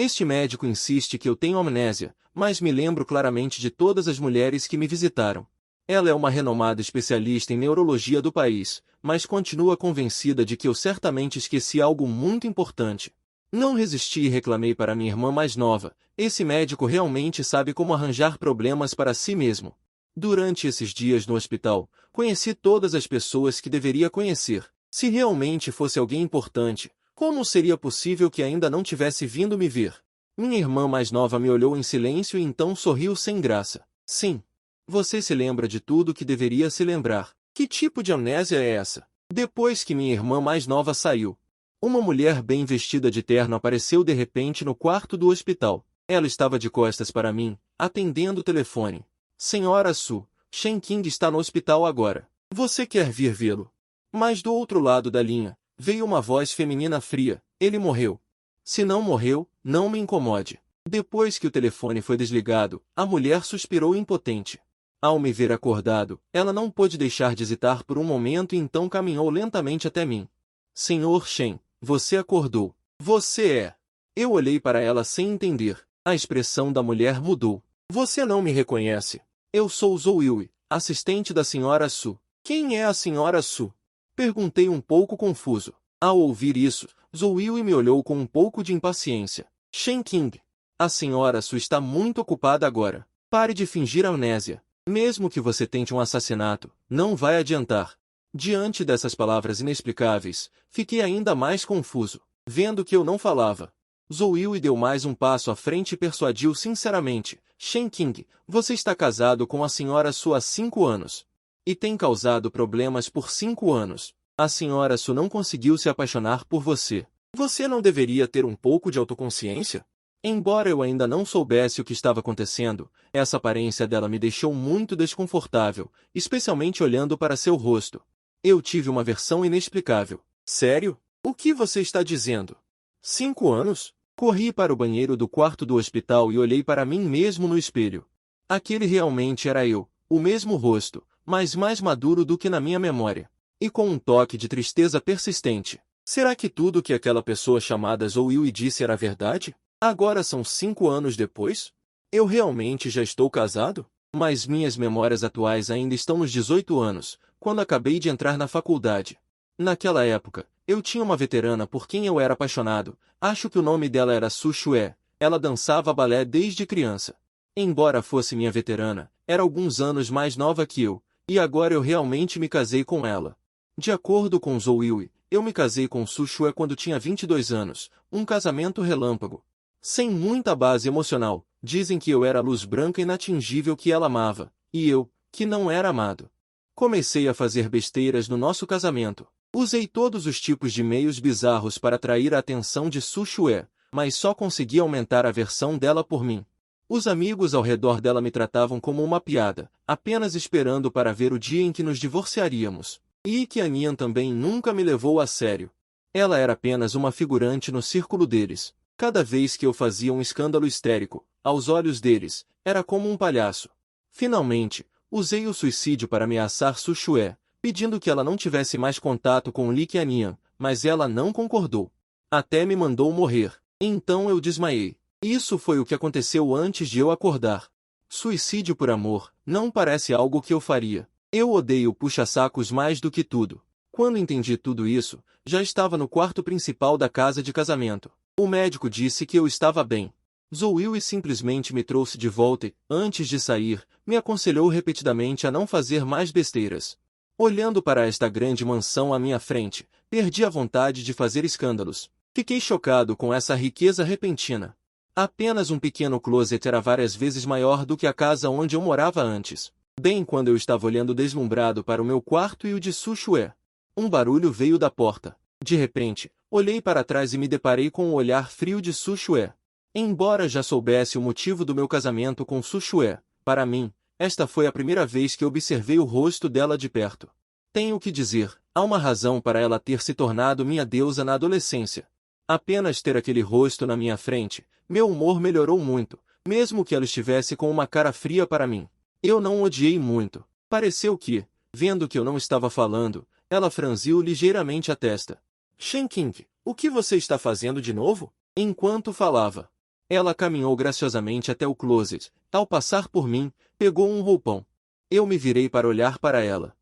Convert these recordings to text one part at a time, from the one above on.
Este médico insiste que eu tenho amnésia, mas me lembro claramente de todas as mulheres que me visitaram. Ela é uma renomada especialista em neurologia do país, mas continua convencida de que eu certamente esqueci algo muito importante. Não resisti e reclamei para minha irmã mais nova: esse médico realmente sabe como arranjar problemas para si mesmo. Durante esses dias no hospital, conheci todas as pessoas que deveria conhecer. Se realmente fosse alguém importante, como seria possível que ainda não tivesse vindo me ver? Minha irmã mais nova me olhou em silêncio e então sorriu sem graça. Sim. Você se lembra de tudo que deveria se lembrar. Que tipo de amnésia é essa? Depois que minha irmã mais nova saiu, uma mulher bem vestida de terno apareceu de repente no quarto do hospital. Ela estava de costas para mim, atendendo o telefone. Senhora Su, Shen Qing está no hospital agora. Você quer vir vê-lo? Mas do outro lado da linha, veio uma voz feminina fria: ele morreu. Se não morreu, não me incomode. Depois que o telefone foi desligado, a mulher suspirou impotente. Ao me ver acordado, ela não pôde deixar de hesitar por um momento e então caminhou lentamente até mim. Senhor Shen, você acordou. Você é... Eu olhei para ela sem entender. A expressão da mulher mudou. Você não me reconhece. Eu sou Zhou Yui, assistente da senhora Su. Quem é a senhora Su? Perguntei um pouco confuso. Ao ouvir isso, Zhou Yui me olhou com um pouco de impaciência. Shen Qing, a senhora Su está muito ocupada agora. Pare de fingir amnésia. Mesmo que você tente um assassinato, não vai adiantar. Diante dessas palavras inexplicáveis, fiquei ainda mais confuso. Vendo que eu não falava, Zhou Yui deu mais um passo à frente e persuadiu sinceramente: Shen Qing, você está casado com a senhora Su há 5 anos. E tem causado problemas por 5 anos. A senhora Su não conseguiu se apaixonar por você. Você não deveria ter um pouco de autoconsciência? Embora eu ainda não soubesse o que estava acontecendo, essa aparência dela me deixou muito desconfortável, especialmente olhando para seu rosto. Eu tive uma versão inexplicável. Sério? O que você está dizendo? 5 anos? Corri para o banheiro do quarto do hospital e olhei para mim mesmo no espelho. Aquele realmente era eu, o mesmo rosto, mas mais maduro do que na minha memória. E com um toque de tristeza persistente. Será que tudo que aquela pessoa chamada Zhou Yui disse era verdade? Agora são 5 anos depois? Eu realmente já estou casado? Mas minhas memórias atuais ainda estão nos 18 anos, quando acabei de entrar na faculdade. Naquela época, eu tinha uma veterana por quem eu era apaixonado. Acho que o nome dela era Su Shue. Ela dançava balé desde criança. Embora fosse minha veterana, era alguns anos mais nova que eu, e agora eu realmente me casei com ela. De acordo com Zhou Yui, eu me casei com Su Shue quando tinha 22 anos, um casamento relâmpago. Sem muita base emocional, dizem que eu era a luz branca inatingível que ela amava, e eu, que não era amado. Comecei a fazer besteiras no nosso casamento. Usei todos os tipos de meios bizarros para atrair a atenção de Su Shue, mas só consegui aumentar a aversão dela por mim. Os amigos ao redor dela me tratavam como uma piada, apenas esperando para ver o dia em que nos divorciaríamos. E Qianyan também nunca me levou a sério. Ela era apenas uma figurante no círculo deles. Cada vez que eu fazia um escândalo histérico, aos olhos deles, era como um palhaço. Finalmente, usei o suicídio para ameaçar Su Shue, pedindo que ela não tivesse mais contato com Li Qianyan, mas ela não concordou. Até me mandou morrer. Então eu desmaiei. Isso foi o que aconteceu antes de eu acordar. Suicídio por amor não parece algo que eu faria. Eu odeio puxa-sacos mais do que tudo. Quando entendi tudo isso, já estava no quarto principal da casa de casamento. O médico disse que eu estava bem. Zhou Yui simplesmente me trouxe de volta e, antes de sair, me aconselhou repetidamente a não fazer mais besteiras. Olhando para esta grande mansão à minha frente, perdi a vontade de fazer escândalos. Fiquei chocado com essa riqueza repentina. Apenas um pequeno closet era várias vezes maior do que a casa onde eu morava antes. Bem quando eu estava olhando deslumbrado para o meu quarto e o de Su Shue, um barulho veio da porta. De repente, olhei para trás e me deparei com o olhar frio de Su Shue. Embora já soubesse o motivo do meu casamento com Su Shue, para mim, esta foi a primeira vez que observei o rosto dela de perto. Tenho que dizer, há uma razão para ela ter se tornado minha deusa na adolescência. Apenas ter aquele rosto na minha frente, meu humor melhorou muito, mesmo que ela estivesse com uma cara fria para mim. Eu não odiei muito. Pareceu que, vendo que eu não estava falando, ela franziu ligeiramente a testa. Shen Qing, o que você está fazendo de novo? Enquanto falava, Ela caminhou graciosamente até o closet. Ao passar por mim, pegou um roupão. Eu me virei para olhar para ela.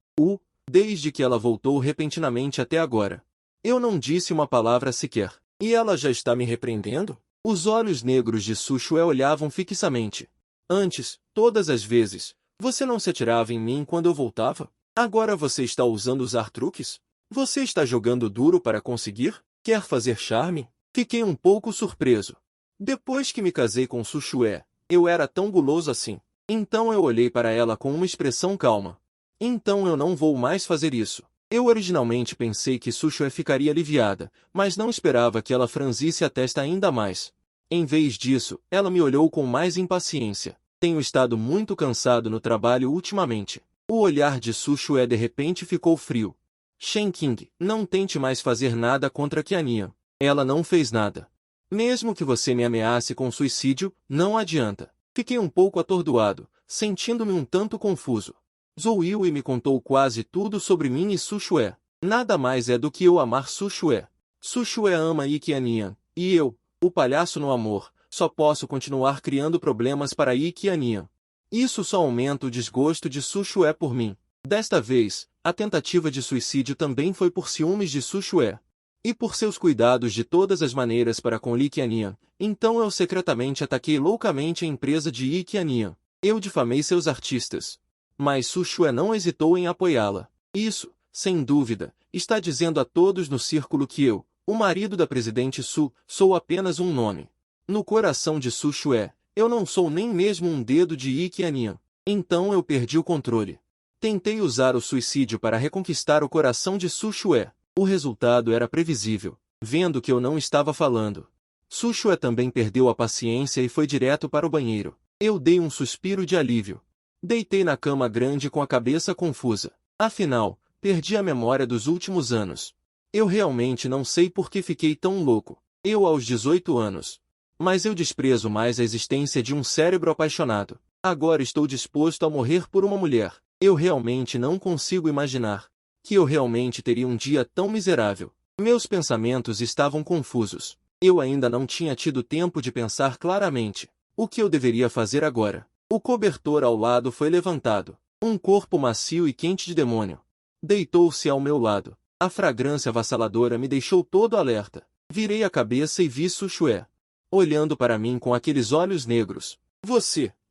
Desde que ela voltou repentinamente até agora. Eu não disse uma palavra sequer. E ela já está me repreendendo? Os olhos negros de Sushue olhavam fixamente. Antes, todas as vezes, você não se atirava em mim quando eu voltava? Agora você está ousando usar truques? Você está jogando duro para conseguir? Quer fazer charme? Fiquei um pouco surpreso. Depois que me casei com Sushue, eu era tão guloso assim. Então eu olhei para ela com uma expressão calma. Então eu não vou mais fazer isso. Eu originalmente pensei que Sushue ficaria aliviada, mas não esperava que ela franzisse a testa ainda mais. Em vez disso, ela me olhou com mais impaciência. Tenho estado muito cansado no trabalho ultimamente. O olhar de Sushue de repente ficou frio. Shen Qing, não tente mais fazer nada contra Qiannian. Ela não fez nada. Mesmo que você me ameace com suicídio, não adianta. Fiquei um pouco atordoado, sentindo-me um tanto confuso. Zhou Yue me contou quase tudo sobre mim e Sushue. Nada mais é do que eu amar Sushue. Sushue ama Yi Qiannian, e eu, o palhaço no amor, só posso continuar criando problemas para Yi Qiannian. Isso só aumenta o desgosto de Sushue por mim. Desta vez, a tentativa de suicídio também foi por ciúmes de Sushue. E por seus cuidados de todas as maneiras para com Li Qiannian, então eu secretamente ataquei loucamente a empresa de Yi Qiannian. Eu difamei seus artistas. Mas Sushue não hesitou em apoiá-la. Isso, sem dúvida, está dizendo a todos no círculo que eu, o marido da presidente Su, sou apenas um nome. No coração de Sushue, eu não sou nem mesmo um dedo de Yi Qiannian. Então eu perdi o controle. Tentei usar o suicídio para reconquistar o coração de Sushue. O resultado era previsível, vendo que eu não estava falando. Sushue também perdeu a paciência e foi direto para o banheiro. Eu dei um suspiro de alívio. Deitei na cama grande com a cabeça confusa. Afinal, perdi a memória dos últimos anos. Eu realmente não sei por que fiquei tão louco. Eu aos 18 anos. Mas eu desprezo mais a existência de um cérebro apaixonado. Agora estou disposto a morrer por uma mulher. Eu realmente não consigo imaginar que eu realmente teria um dia tão miserável. Meus pensamentos estavam confusos. Eu ainda não tinha tido tempo de pensar claramente. O que eu deveria fazer agora? O cobertor ao lado foi levantado. Um corpo macio e quente de demônio deitou-se ao meu lado. A fragrância avassaladora me deixou todo alerta. Virei a cabeça e vi Sushue olhando para mim com aqueles olhos negros.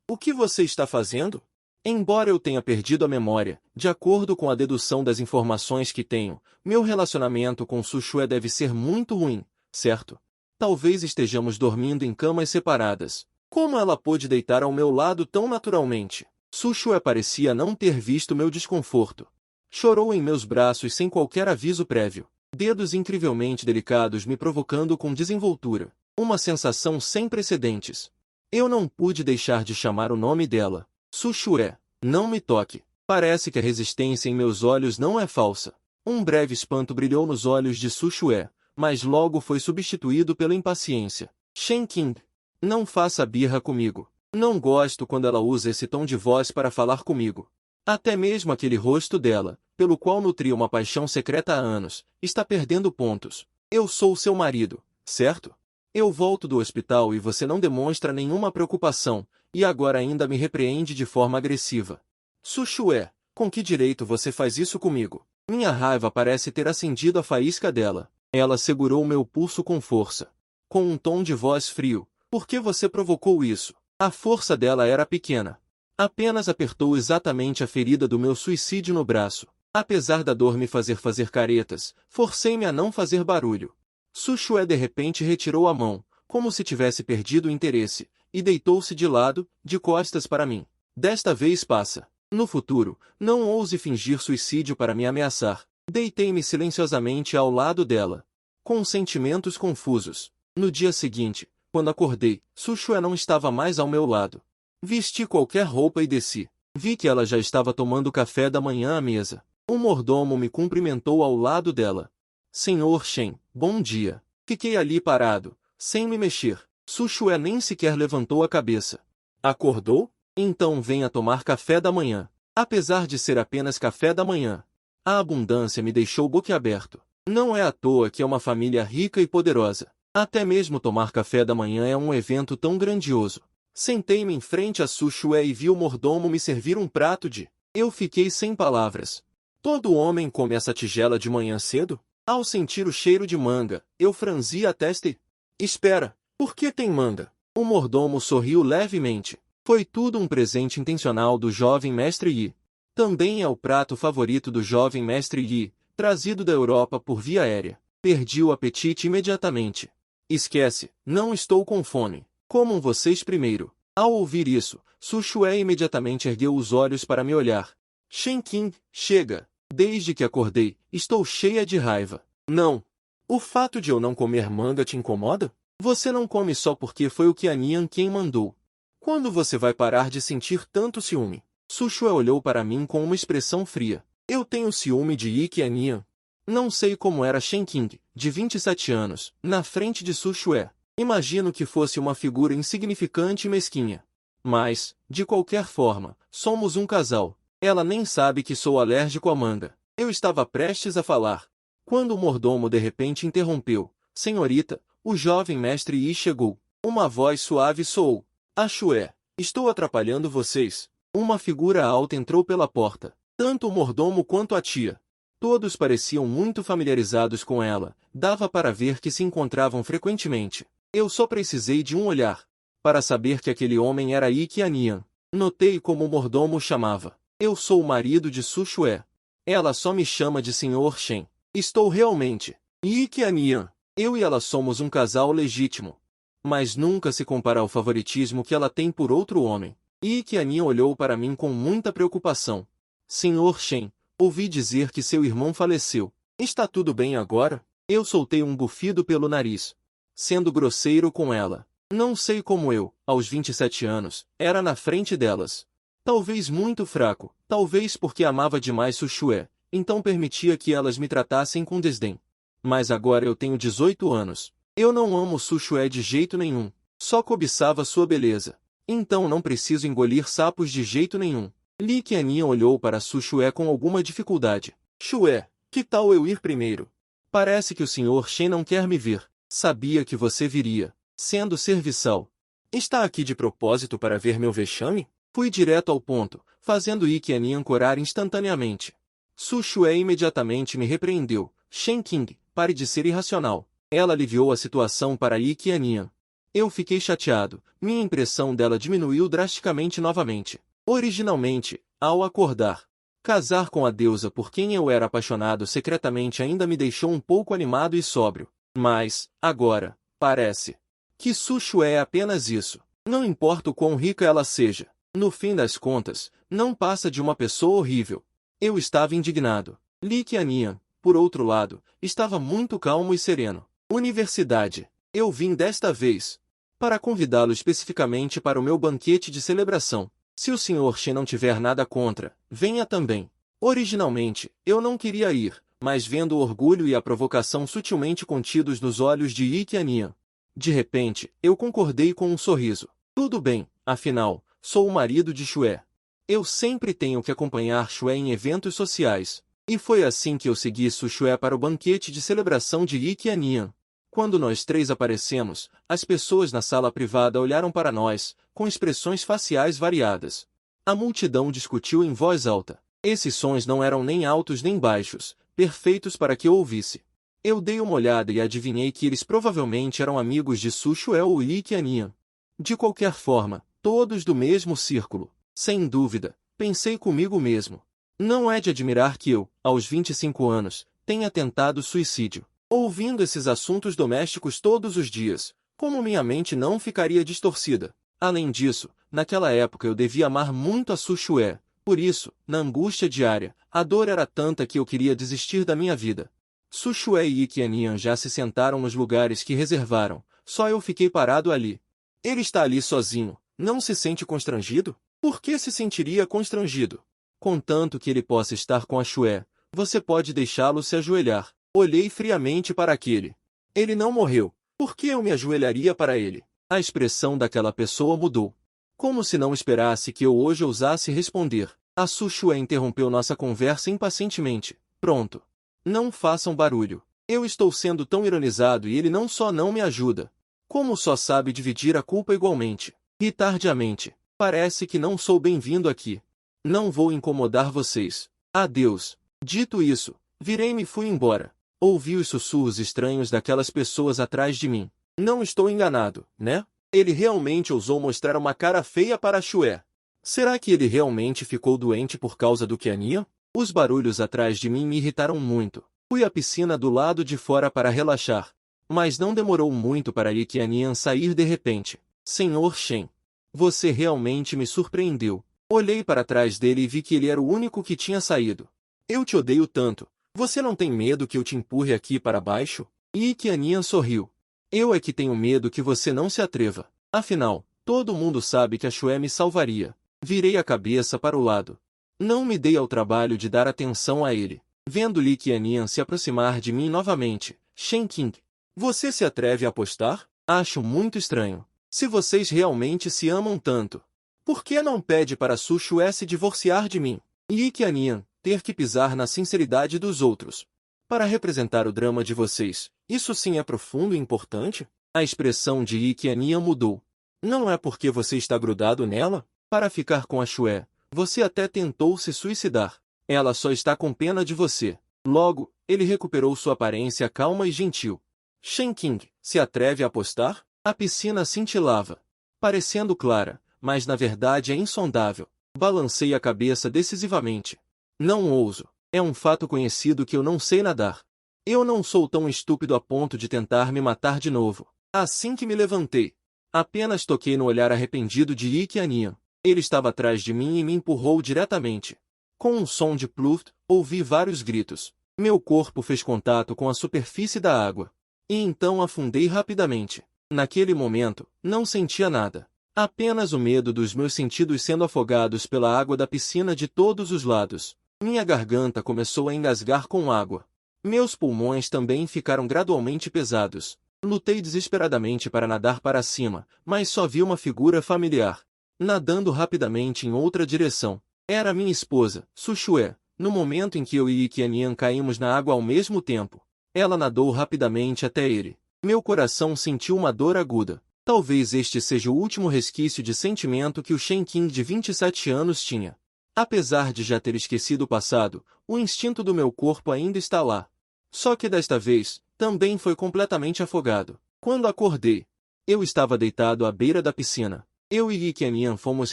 O que você está fazendo? Embora eu tenha perdido a memória, de acordo com a dedução das informações que tenho, meu relacionamento com Sushue deve ser muito ruim, certo? Talvez estejamos dormindo em camas separadas. Como ela pôde deitar ao meu lado tão naturalmente? Sushue parecia não ter visto meu desconforto. Chorou em meus braços sem qualquer aviso prévio. Dedos incrivelmente delicados me provocando com desenvoltura. Uma sensação sem precedentes. Eu não pude deixar de chamar o nome dela. Sushue, não me toque. Parece que a resistência em meus olhos não é falsa. Um breve espanto brilhou nos olhos de Sushue, mas logo foi substituído pela impaciência. Shen Qing, não faça birra comigo. Não gosto quando ela usa esse tom de voz para falar comigo. Até mesmo aquele rosto dela, pelo qual nutria uma paixão secreta há anos, está perdendo pontos. Eu sou seu marido, certo? Eu volto do hospital e você não demonstra nenhuma preocupação, e agora ainda me repreende de forma agressiva. Sushue, com que direito você faz isso comigo? Minha raiva parece ter acendido a faísca dela. Ela segurou meu pulso com força. Com um tom de voz frio. Por que você provocou isso? A força dela era pequena. Apenas apertou exatamente a ferida do meu suicídio no braço. Apesar da dor me fazer caretas, forcei-me a não fazer barulho. Sushue de repente retirou a mão, como se tivesse perdido o interesse, e deitou-se de lado, de costas para mim. Desta vez passa. No futuro, não ouse fingir suicídio para me ameaçar. Deitei-me silenciosamente ao lado dela, com sentimentos confusos. No dia seguinte, quando acordei, Sushue não estava mais ao meu lado. Vesti qualquer roupa e desci. Vi que ela já estava tomando café da manhã à mesa. Um mordomo me cumprimentou ao lado dela. Senhor Shen, bom dia. Fiquei ali parado, sem me mexer. Sushue nem sequer levantou a cabeça. Acordou? Então venha tomar café da manhã. Apesar de ser apenas café da manhã, a abundância me deixou boquiaberto. Não é à toa que é uma família rica e poderosa. Até mesmo tomar café da manhã é um evento tão grandioso. Sentei-me em frente a Su Xue e vi o mordomo me servir um prato de... Eu fiquei sem palavras. Todo homem come essa tigela de manhã cedo? Ao sentir o cheiro de manga, eu franzi a testa e... Espera, por que tem manga? O mordomo sorriu levemente. Foi tudo um presente intencional do jovem mestre Yi. Também é o prato favorito do jovem mestre Yi, trazido da Europa por via aérea. Perdi o apetite imediatamente. Esquece, não estou com fome. Comam vocês primeiro. Ao ouvir isso, Su Xue imediatamente ergueu os olhos para me olhar. Shen Qing, chega. Desde que acordei, estou cheia de raiva. Não. O fato de eu não comer manga te incomoda? Você não come só porque foi o que a Nian quem mandou. Quando você vai parar de sentir tanto ciúme? Su Xue olhou para mim com uma expressão fria. Eu tenho ciúme de Yi Qianian. Não sei como era Shen Qing, de 27 anos, na frente de Su Xue. Imagino que fosse uma figura insignificante e mesquinha. Mas, de qualquer forma, somos um casal. Ela nem sabe que sou alérgico à manga. Eu estava prestes a falar, quando o mordomo de repente interrompeu. Senhorita, o jovem mestre Yi chegou. Uma voz suave soou. Ah, Xue, estou atrapalhando vocês. Uma figura alta entrou pela porta. Tanto o mordomo quanto a tia. Todos pareciam muito familiarizados com ela. Dava para ver que se encontravam frequentemente. Eu só precisei de um olhar para saber que aquele homem era Yi Qianian. Notei como o mordomo o chamava. Eu sou o marido de Su Xue. Ela só me chama de Sr. Shen. Estou realmente. Yi Qianian. Eu e ela somos um casal legítimo. Mas nunca se compara ao favoritismo que ela tem por outro homem. Yi Qianian olhou para mim com muita preocupação. Sr. Shen, ouvi dizer que seu irmão faleceu. Está tudo bem agora? Eu soltei um bufido pelo nariz, sendo grosseiro com ela. Não sei como eu, aos 27 anos, era na frente delas. Talvez muito fraco, talvez porque amava demais Su Xue, então permitia que elas me tratassem com desdém. Mas agora eu tenho 18 anos. Eu não amo Su Xue de jeito nenhum. Só cobiçava sua beleza. Então não preciso engolir sapos de jeito nenhum. Li Qianian olhou para Su Xue com alguma dificuldade. Xue, que tal eu ir primeiro? Parece que o Sr. Shen não quer me ver. Sabia que você viria. Sendo serviçal. Está aqui de propósito para ver meu vexame? Fui direto ao ponto, fazendo Yi Qianian corar instantaneamente. Su Xue imediatamente me repreendeu. Shen Qing, pare de ser irracional. Ela aliviou a situação para Yi Qianian. Eu fiquei chateado. Minha impressão dela diminuiu drasticamente novamente. Originalmente, ao acordar, casar com a deusa por quem eu era apaixonado secretamente ainda me deixou um pouco animado e sóbrio. Mas, agora, parece que Su Xue é apenas isso. Não importa o quão rica ela seja. No fim das contas, não passa de uma pessoa horrível. Eu estava indignado. Li Qianian, por outro lado, estava muito calmo e sereno. Universidade. Eu vim desta vez para convidá-lo especificamente para o meu banquete de celebração. Se o Sr. Shen não tiver nada contra, venha também. Originalmente, eu não queria ir, mas vendo o orgulho e a provocação sutilmente contidos nos olhos de Yi Qianian, de repente, eu concordei com um sorriso. Tudo bem, afinal, sou o marido de Xue. Eu sempre tenho que acompanhar Xue em eventos sociais. E foi assim que eu segui Su Xue para o banquete de celebração de Yi Qianian. Quando nós três aparecemos, as pessoas na sala privada olharam para nós, com expressões faciais variadas. A multidão discutiu em voz alta. Esses sons não eram nem altos nem baixos, perfeitos para que eu ouvisse. Eu dei uma olhada e adivinhei que eles provavelmente eram amigos de Su Xue ou Yi Qianian. De qualquer forma, todos do mesmo círculo. Sem dúvida, pensei comigo mesmo. Não é de admirar que eu, aos 25 anos, tenha tentado suicídio. Ouvindo esses assuntos domésticos todos os dias, como minha mente não ficaria distorcida? Além disso, naquela época eu devia amar muito a Su Xue. Por isso, na angústia diária, a dor era tanta que eu queria desistir da minha vida. Su Xue e Yi Qianian já se sentaram nos lugares que reservaram, só eu fiquei parado ali. Ele está ali sozinho, não se sente constrangido? Por que se sentiria constrangido? Contanto que ele possa estar com a Xue, você pode deixá-lo se ajoelhar. Olhei friamente para aquele. Ele não morreu. Por que eu me ajoelharia para ele? A expressão daquela pessoa mudou. Como se não esperasse que eu hoje ousasse responder. A Su Xue interrompeu nossa conversa impacientemente. Pronto. Não façam barulho. Eu estou sendo tão ironizado e ele não só não me ajuda, como só sabe dividir a culpa igualmente. E tardiamente. Parece que não sou bem-vindo aqui. Não vou incomodar vocês. Adeus. Dito isso, virei-me e fui embora. Ouvi os sussurros estranhos daquelas pessoas atrás de mim. Não estou enganado, né? Ele realmente ousou mostrar uma cara feia para Shué. Será que ele realmente ficou doente por causa do Qiannian? Os barulhos atrás de mim me irritaram muito. Fui à piscina do lado de fora para relaxar. Mas não demorou muito para Qiannian sair de repente. Senhor Shen, você realmente me surpreendeu. Olhei para trás dele e vi que ele era o único que tinha saído. Eu te odeio tanto. Você não tem medo que eu te empurre aqui para baixo? Qiannian sorriu. Eu é que tenho medo que você não se atreva. Afinal, todo mundo sabe que a Shué me salvaria. Virei a cabeça para o lado. Não me dei ao trabalho de dar atenção a ele. Vendo Qiannian se aproximar de mim novamente, Shen Qing, você se atreve a apostar? Acho muito estranho. Se vocês realmente se amam tanto, por que não pede para Su Shué se divorciar de mim? Qiannian, ter que pisar na sinceridade dos outros. Para representar o drama de vocês, isso sim é profundo e importante? A expressão de Qiannian mudou. Não é porque você está grudado nela? Para ficar com a Shué, você até tentou se suicidar. Ela só está com pena de você. Logo, ele recuperou sua aparência calma e gentil. Shen Qing, se atreve a apostar? A piscina cintilava, parecendo clara, mas na verdade é insondável. Balancei a cabeça decisivamente. Não ouso. É um fato conhecido que eu não sei nadar. Eu não sou tão estúpido a ponto de tentar me matar de novo. Assim que me levantei, apenas toquei no olhar arrependido de Qiannian. Ele estava atrás de mim e me empurrou diretamente. Com um som de pluft, ouvi vários gritos. Meu corpo fez contato com a superfície da água. E então afundei rapidamente. Naquele momento, não sentia nada. Apenas o medo dos meus sentidos sendo afogados pela água da piscina de todos os lados. Minha garganta começou a engasgar com água. Meus pulmões também ficaram gradualmente pesados. Lutei desesperadamente para nadar para cima, mas só vi uma figura familiar, nadando rapidamente em outra direção. Era minha esposa, Su Shué. No momento em que eu e Qiannian caímos na água ao mesmo tempo, ela nadou rapidamente até ele. Meu coração sentiu uma dor aguda. Talvez este seja o último resquício de sentimento que o Shen Qing de 27 anos tinha. Apesar de já ter esquecido o passado, o instinto do meu corpo ainda está lá. Só que desta vez, também foi completamente afogado. Quando acordei, eu estava deitado à beira da piscina. Eu e Qiannian fomos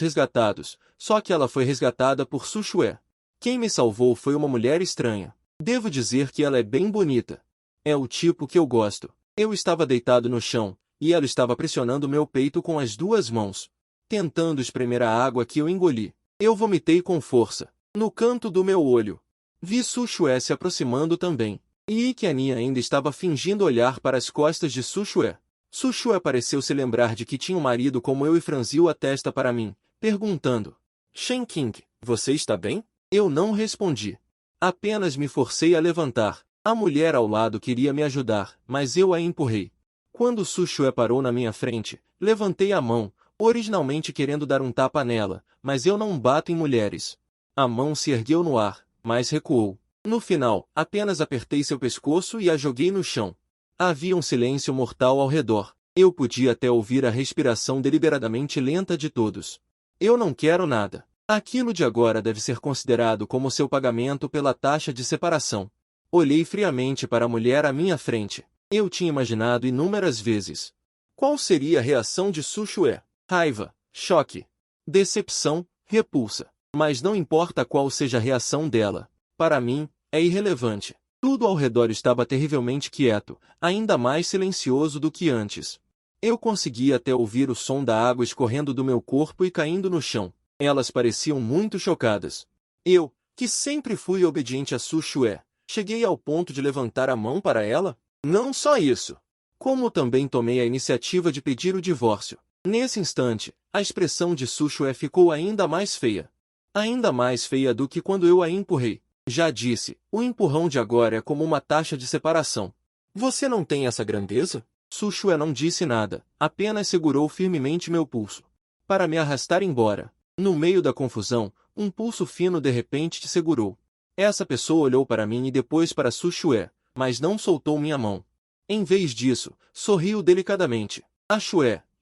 resgatados, só que ela foi resgatada por Su Shué. Quem me salvou foi uma mulher estranha. Devo dizer que ela é bem bonita. É o tipo que eu gosto. Eu estava deitado no chão, e ela estava pressionando meu peito com as duas mãos, tentando espremer a água que eu engoli. Eu vomitei com força. No canto do meu olho, vi Su Shué se aproximando também. E Qiannian ainda estava fingindo olhar para as costas de Su Shué. Su Shué pareceu se lembrar de que tinha um marido como eu e franziu a testa para mim, perguntando: Shen Qing, você está bem? Eu não respondi. Apenas me forcei a levantar. A mulher ao lado queria me ajudar, mas eu a empurrei. Quando Su Shué parou na minha frente, levantei a mão, originalmente querendo dar um tapa nela, mas eu não bato em mulheres. A mão se ergueu no ar, mas recuou. No final, apenas apertei seu pescoço e a joguei no chão. Havia um silêncio mortal ao redor. Eu podia até ouvir a respiração deliberadamente lenta de todos. Eu não quero nada. Aquilo de agora deve ser considerado como seu pagamento pela taxa de separação. Olhei friamente para a mulher à minha frente. Eu tinha imaginado inúmeras vezes qual seria a reação de Su Shué. Raiva, choque, decepção, repulsa. Mas não importa qual seja a reação dela. Para mim, é irrelevante. Tudo ao redor estava terrivelmente quieto, ainda mais silencioso do que antes. Eu conseguia até ouvir o som da água escorrendo do meu corpo e caindo no chão. Elas pareciam muito chocadas. Eu, que sempre fui obediente a Su Shué, cheguei ao ponto de levantar a mão para ela? Não só isso. Como também tomei a iniciativa de pedir o divórcio. Nesse instante, a expressão de Su Shué ficou ainda mais feia. Ainda mais feia do que quando eu a empurrei. Já disse, o empurrão de agora é como uma taxa de separação. Você não tem essa grandeza? Su Shué não disse nada, apenas segurou firmemente meu pulso, para me arrastar embora. No meio da confusão, um pulso fino de repente te segurou. Essa pessoa olhou para mim e depois para Su Shué, mas não soltou minha mão. Em vez disso, sorriu delicadamente.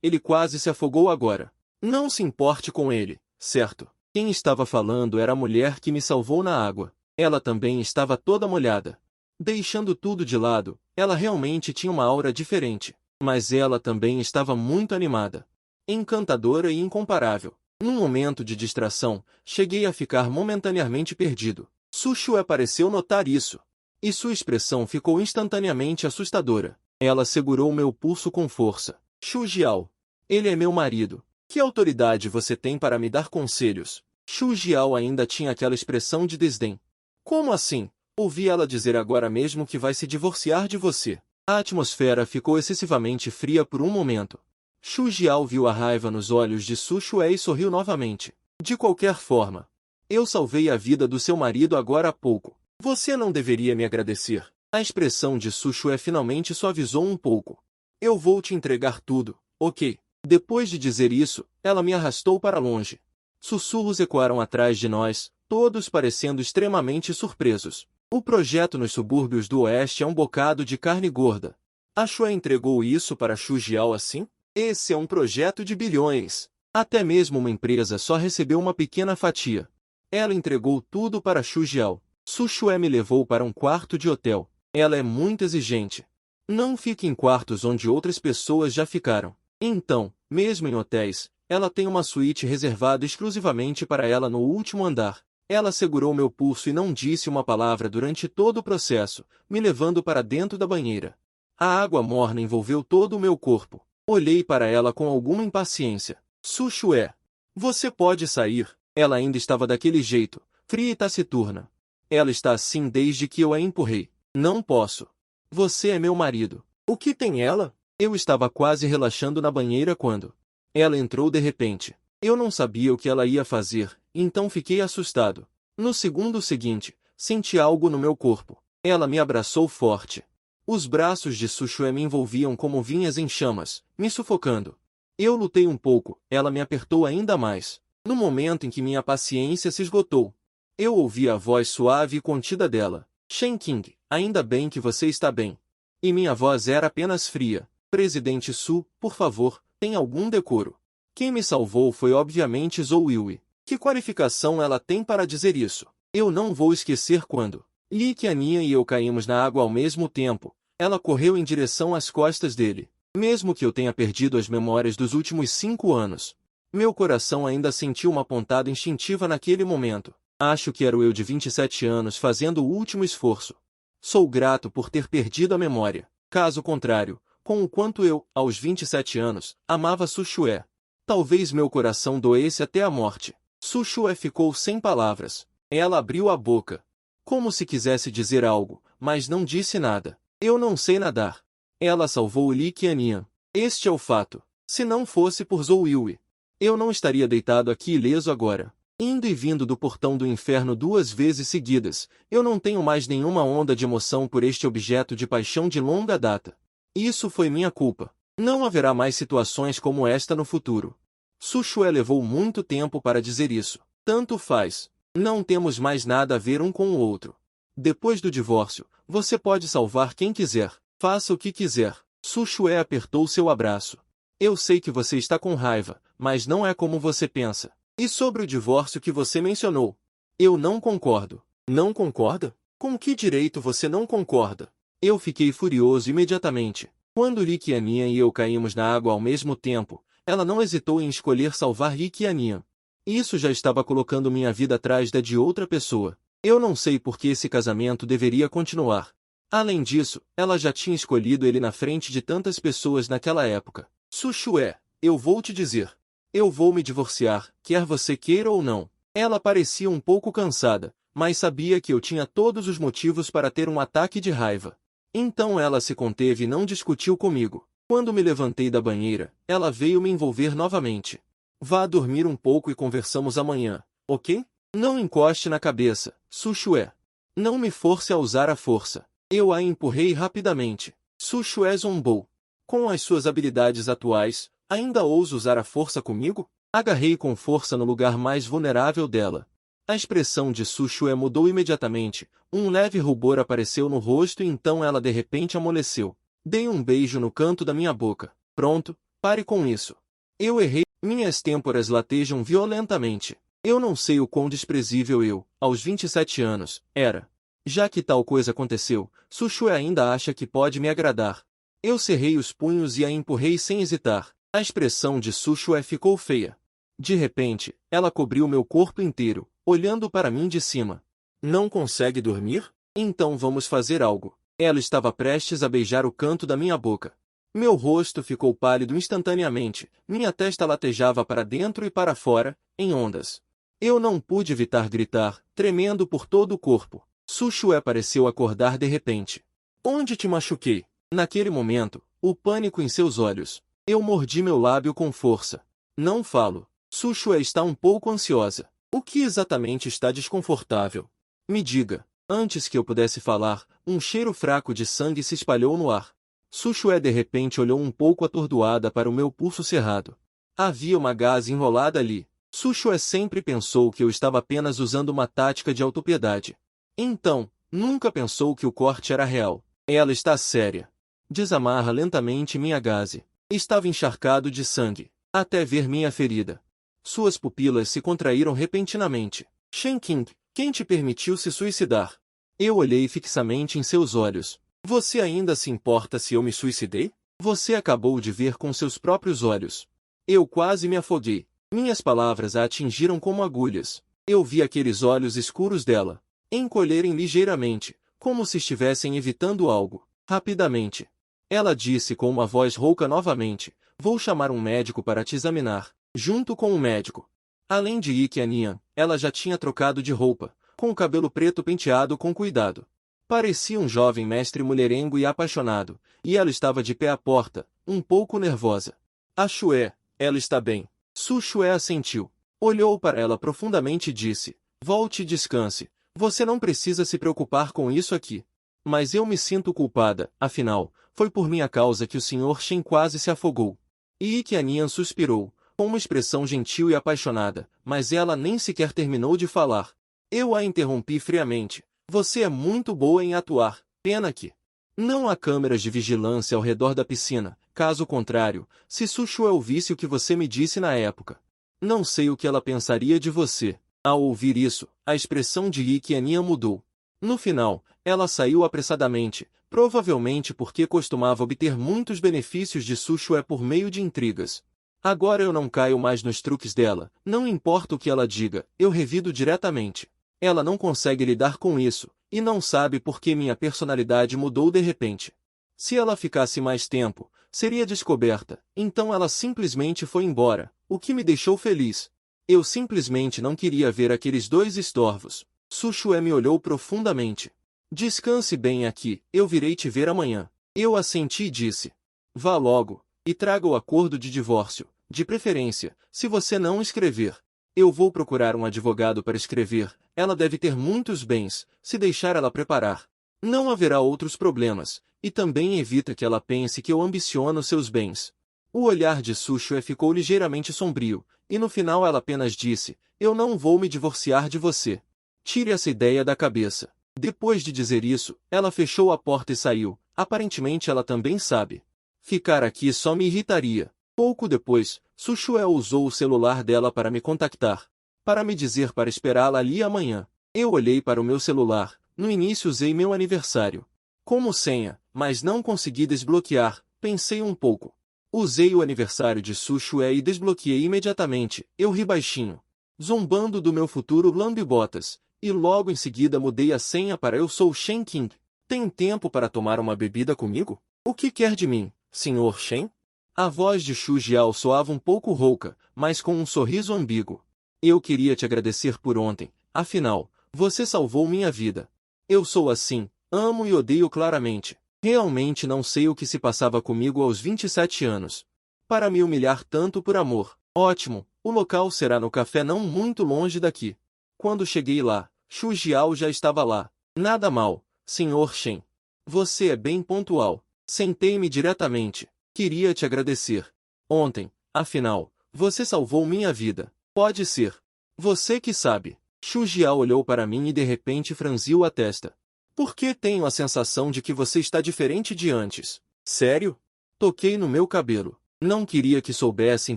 Ele quase se afogou agora. Não se importe com ele, certo? Quem estava falando era a mulher que me salvou na água. Ela também estava toda molhada. Deixando tudo de lado, ela realmente tinha uma aura diferente. Mas ela também estava muito animada. Encantadora e incomparável. Num momento de distração, cheguei a ficar momentaneamente perdido. Sushue pareceu notar isso. E sua expressão ficou instantaneamente assustadora. Ela segurou meu pulso com força. Shu Jiao. Ele é meu marido. Que autoridade você tem para me dar conselhos? Shu Jiao ainda tinha aquela expressão de desdém. Como assim? Ouvi ela dizer agora mesmo que vai se divorciar de você. A atmosfera ficou excessivamente fria por um momento. Shu Jiao viu a raiva nos olhos de Su Shue e sorriu novamente. De qualquer forma, eu salvei a vida do seu marido agora há pouco. Você não deveria me agradecer. A expressão de Su Shue finalmente suavizou um pouco. Eu vou te entregar tudo, ok? Depois de dizer isso, ela me arrastou para longe. Sussurros ecoaram atrás de nós, todos parecendo extremamente surpresos. O projeto nos subúrbios do Oeste é um bocado de carne gorda. A Shue entregou isso para Shu Jiao assim? Esse é um projeto de bilhões. Até mesmo uma empresa só recebeu uma pequena fatia. Ela entregou tudo para Shu Jiao. Su Shue me levou para um quarto de hotel. Ela é muito exigente. Não fique em quartos onde outras pessoas já ficaram. Então, mesmo em hotéis, ela tem uma suíte reservada exclusivamente para ela no último andar. Ela segurou meu pulso e não disse uma palavra durante todo o processo, me levando para dentro da banheira. A água morna envolveu todo o meu corpo. Olhei para ela com alguma impaciência. Su Shue, você pode sair. Ela ainda estava daquele jeito, fria e taciturna. Ela está assim desde que eu a empurrei. Não posso. Você é meu marido. O que tem ela? Eu estava quase relaxando na banheira quando ela entrou de repente. Eu não sabia o que ela ia fazer, então fiquei assustado. No segundo seguinte, senti algo no meu corpo. Ela me abraçou forte. Os braços de Su Shue me envolviam como vinhas em chamas, me sufocando. Eu lutei um pouco, ela me apertou ainda mais. No momento em que minha paciência se esgotou, eu ouvi a voz suave e contida dela. Shen Qing, ainda bem que você está bem. E minha voz era apenas fria. Presidente Su, por favor, tenha algum decoro. Quem me salvou foi obviamente Zhou Yui. Que qualificação ela tem para dizer isso? Eu não vou esquecer quando Li Qiannian e eu caímos na água ao mesmo tempo. Ela correu em direção às costas dele. Mesmo que eu tenha perdido as memórias dos últimos 5 anos, meu coração ainda sentiu uma pontada instintiva naquele momento. Acho que era o eu de 27 anos fazendo o último esforço. Sou grato por ter perdido a memória. Caso contrário, com o quanto eu, aos 27 anos, amava Su Shue. Talvez meu coração doesse até a morte. Su Shue ficou sem palavras. Ela abriu a boca, como se quisesse dizer algo, mas não disse nada. Eu não sei nadar. Ela salvou Li Qiannian. Este é o fato. Se não fosse por Zhou Yui, eu não estaria deitado aqui ileso agora. Indo e vindo do portão do inferno 2 vezes seguidas, eu não tenho mais nenhuma onda de emoção por este objeto de paixão de longa data. Isso foi minha culpa. Não haverá mais situações como esta no futuro. Su Shue levou muito tempo para dizer isso. Tanto faz. Não temos mais nada a ver um com o outro. Depois do divórcio, você pode salvar quem quiser. Faça o que quiser. Su Shue apertou seu abraço. Eu sei que você está com raiva, mas não é como você pensa. E sobre o divórcio que você mencionou? Eu não concordo. Não concorda? Com que direito você não concorda? Eu fiquei furioso imediatamente. Quando Li Qiannian e eu caímos na água ao mesmo tempo, ela não hesitou em escolher salvar Li Qiannian. Isso já estava colocando minha vida atrás da de outra pessoa. Eu não sei por que esse casamento deveria continuar. Além disso, ela já tinha escolhido ele na frente de tantas pessoas naquela época. Su Shue, eu vou te dizer. Eu vou me divorciar, quer você queira ou não. Ela parecia um pouco cansada, mas sabia que eu tinha todos os motivos para ter um ataque de raiva. Então ela se conteve e não discutiu comigo. Quando me levantei da banheira, ela veio me envolver novamente. Vá dormir um pouco e conversamos amanhã, ok? Não encoste na cabeça, Su Shue. Não me force a usar a força. Eu a empurrei rapidamente. Su Shue zombou. Com as suas habilidades atuais, ainda ousa usar a força comigo? Agarrei com força no lugar mais vulnerável dela. A expressão de Su Shue mudou imediatamente, um leve rubor apareceu no rosto e então ela de repente amoleceu. Dei um beijo no canto da minha boca. Pronto, pare com isso. Eu errei, minhas têmporas latejam violentamente. Eu não sei o quão desprezível eu, aos 27 anos, era. Já que tal coisa aconteceu, Su Shue ainda acha que pode me agradar. Eu cerrei os punhos e a empurrei sem hesitar. A expressão de Su Shue ficou feia. De repente, ela cobriu meu corpo inteiro, olhando para mim de cima. Não consegue dormir? Então vamos fazer algo. Ela estava prestes a beijar o canto da minha boca. Meu rosto ficou pálido instantaneamente, minha testa latejava para dentro e para fora, em ondas. Eu não pude evitar gritar, tremendo por todo o corpo. Su Shue pareceu acordar de repente. Onde te machuquei? Naquele momento, o pânico em seus olhos. Eu mordi meu lábio com força. Não falo. Su Shue está um pouco ansiosa. O que exatamente está desconfortável? Me diga. Antes que eu pudesse falar, um cheiro fraco de sangue se espalhou no ar. Su Shue de repente olhou um pouco atordoada para o meu pulso cerrado. Havia uma gaze enrolada ali. Su Shue sempre pensou que eu estava apenas usando uma tática de autopiedade. Então, nunca pensou que o corte era real. Ela está séria. Desamarra lentamente minha gaze. Estava encharcado de sangue, até ver minha ferida. Suas pupilas se contraíram repentinamente. Shen Qing, quem te permitiu se suicidar? Eu olhei fixamente em seus olhos. Você ainda se importa se eu me suicidei? Você acabou de ver com seus próprios olhos. Eu quase me afoguei. Minhas palavras a atingiram como agulhas. Eu vi aqueles olhos escuros dela encolherem ligeiramente, como se estivessem evitando algo. Rapidamente. Ela disse com uma voz rouca novamente, vou chamar um médico para te examinar. Junto com o médico. Além de Ike Anian, ela já tinha trocado de roupa, com o cabelo preto penteado com cuidado. Parecia um jovem mestre mulherengo e apaixonado, e ela estava de pé à porta, um pouco nervosa. A Shue, ela está bem. Su Shue assentiu. Olhou para ela profundamente e disse, volte e descanse. Você não precisa se preocupar com isso aqui. Mas eu me sinto culpada, afinal, foi por minha causa que o Sr. Shen quase se afogou. E Ike Anian suspirou, com uma expressão gentil e apaixonada, mas ela nem sequer terminou de falar. Eu a interrompi friamente. Você é muito boa em atuar, pena que não há câmeras de vigilância ao redor da piscina, caso contrário, se Su Shue ouvisse o que você me disse na época. Não sei o que ela pensaria de você. Ao ouvir isso, a expressão de Ike Anian mudou. No final, ela saiu apressadamente, provavelmente porque costumava obter muitos benefícios de Su Shue por meio de intrigas. Agora eu não caio mais nos truques dela, não importa o que ela diga, eu revido diretamente. Ela não consegue lidar com isso, e não sabe por que minha personalidade mudou de repente. Se ela ficasse mais tempo, seria descoberta, então ela simplesmente foi embora, o que me deixou feliz. Eu simplesmente não queria ver aqueles dois estorvos. Su Shue me olhou profundamente. Descanse bem aqui, eu virei te ver amanhã. Eu assenti e disse. Vá logo, e traga o acordo de divórcio, de preferência, se você não escrever. Eu vou procurar um advogado para escrever, ela deve ter muitos bens, se deixar ela preparar. Não haverá outros problemas, e também evita que ela pense que eu ambiciono seus bens. O olhar de Su Shue ficou ligeiramente sombrio, e no final ela apenas disse, eu não vou me divorciar de você. Tire essa ideia da cabeça. Depois de dizer isso, ela fechou a porta e saiu, aparentemente ela também sabe. Ficar aqui só me irritaria. Pouco depois, Su Shue usou o celular dela para me contactar. Para me dizer para esperá-la ali amanhã. Eu olhei para o meu celular, no início usei meu aniversário como senha, mas não consegui desbloquear, pensei um pouco. Usei o aniversário de Su Shue e desbloqueei imediatamente, eu ri baixinho, zombando do meu futuro lambe-botas, e logo em seguida mudei a senha para eu sou Shen Qing. Tem tempo para tomar uma bebida comigo? O que quer de mim, Sr. Shen? A voz de Xu Jiao soava um pouco rouca, mas com um sorriso ambíguo. Eu queria te agradecer por ontem, afinal, você salvou minha vida. Eu sou assim, amo e odeio claramente. Realmente não sei o que se passava comigo aos 27 anos. Para me humilhar tanto por amor. Ótimo, o local será no café não muito longe daqui. Quando cheguei lá, Xu Jiao já estava lá. Nada mal, Sr. Shen. Você é bem pontual. Sentei-me diretamente. Queria te agradecer. Ontem, afinal, você salvou minha vida. Pode ser. Você que sabe. Xu Jiao olhou para mim e de repente franziu a testa. Por que tenho a sensação de que você está diferente de antes? Sério? Toquei no meu cabelo. Não queria que soubessem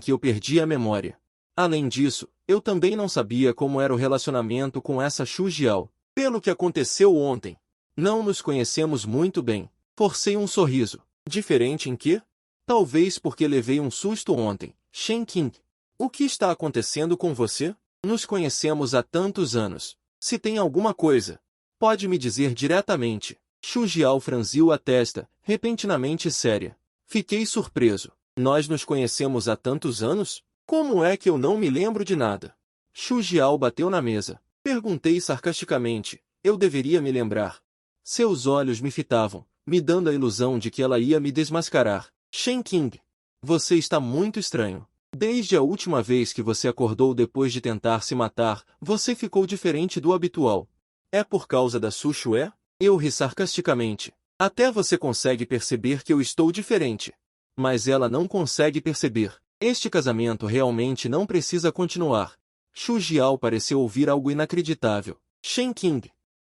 que eu perdi a memória. Além disso, eu também não sabia como era o relacionamento com essa Xu Jiao. Pelo que aconteceu ontem. Não nos conhecemos muito bem. Forcei um sorriso. Diferente em quê? Talvez porque levei um susto ontem. Shen Qing. O que está acontecendo com você? Nos conhecemos há tantos anos. Se tem alguma coisa, pode me dizer diretamente. Xu Jiao franziu a testa, repentinamente séria. Fiquei surpreso. Nós nos conhecemos há tantos anos? Como é que eu não me lembro de nada? Xu Jiao bateu na mesa. Perguntei sarcasticamente. Eu deveria me lembrar. Seus olhos me fitavam, me dando a ilusão de que ela ia me desmascarar. Shen Qing. Você está muito estranho. Desde a última vez que você acordou depois de tentar se matar, você ficou diferente do habitual. É por causa da Su Xue? Eu ri sarcasticamente. Até você consegue perceber que eu estou diferente. Mas ela não consegue perceber. Este casamento realmente não precisa continuar. Xu Jiao pareceu ouvir algo inacreditável. Shen Qing.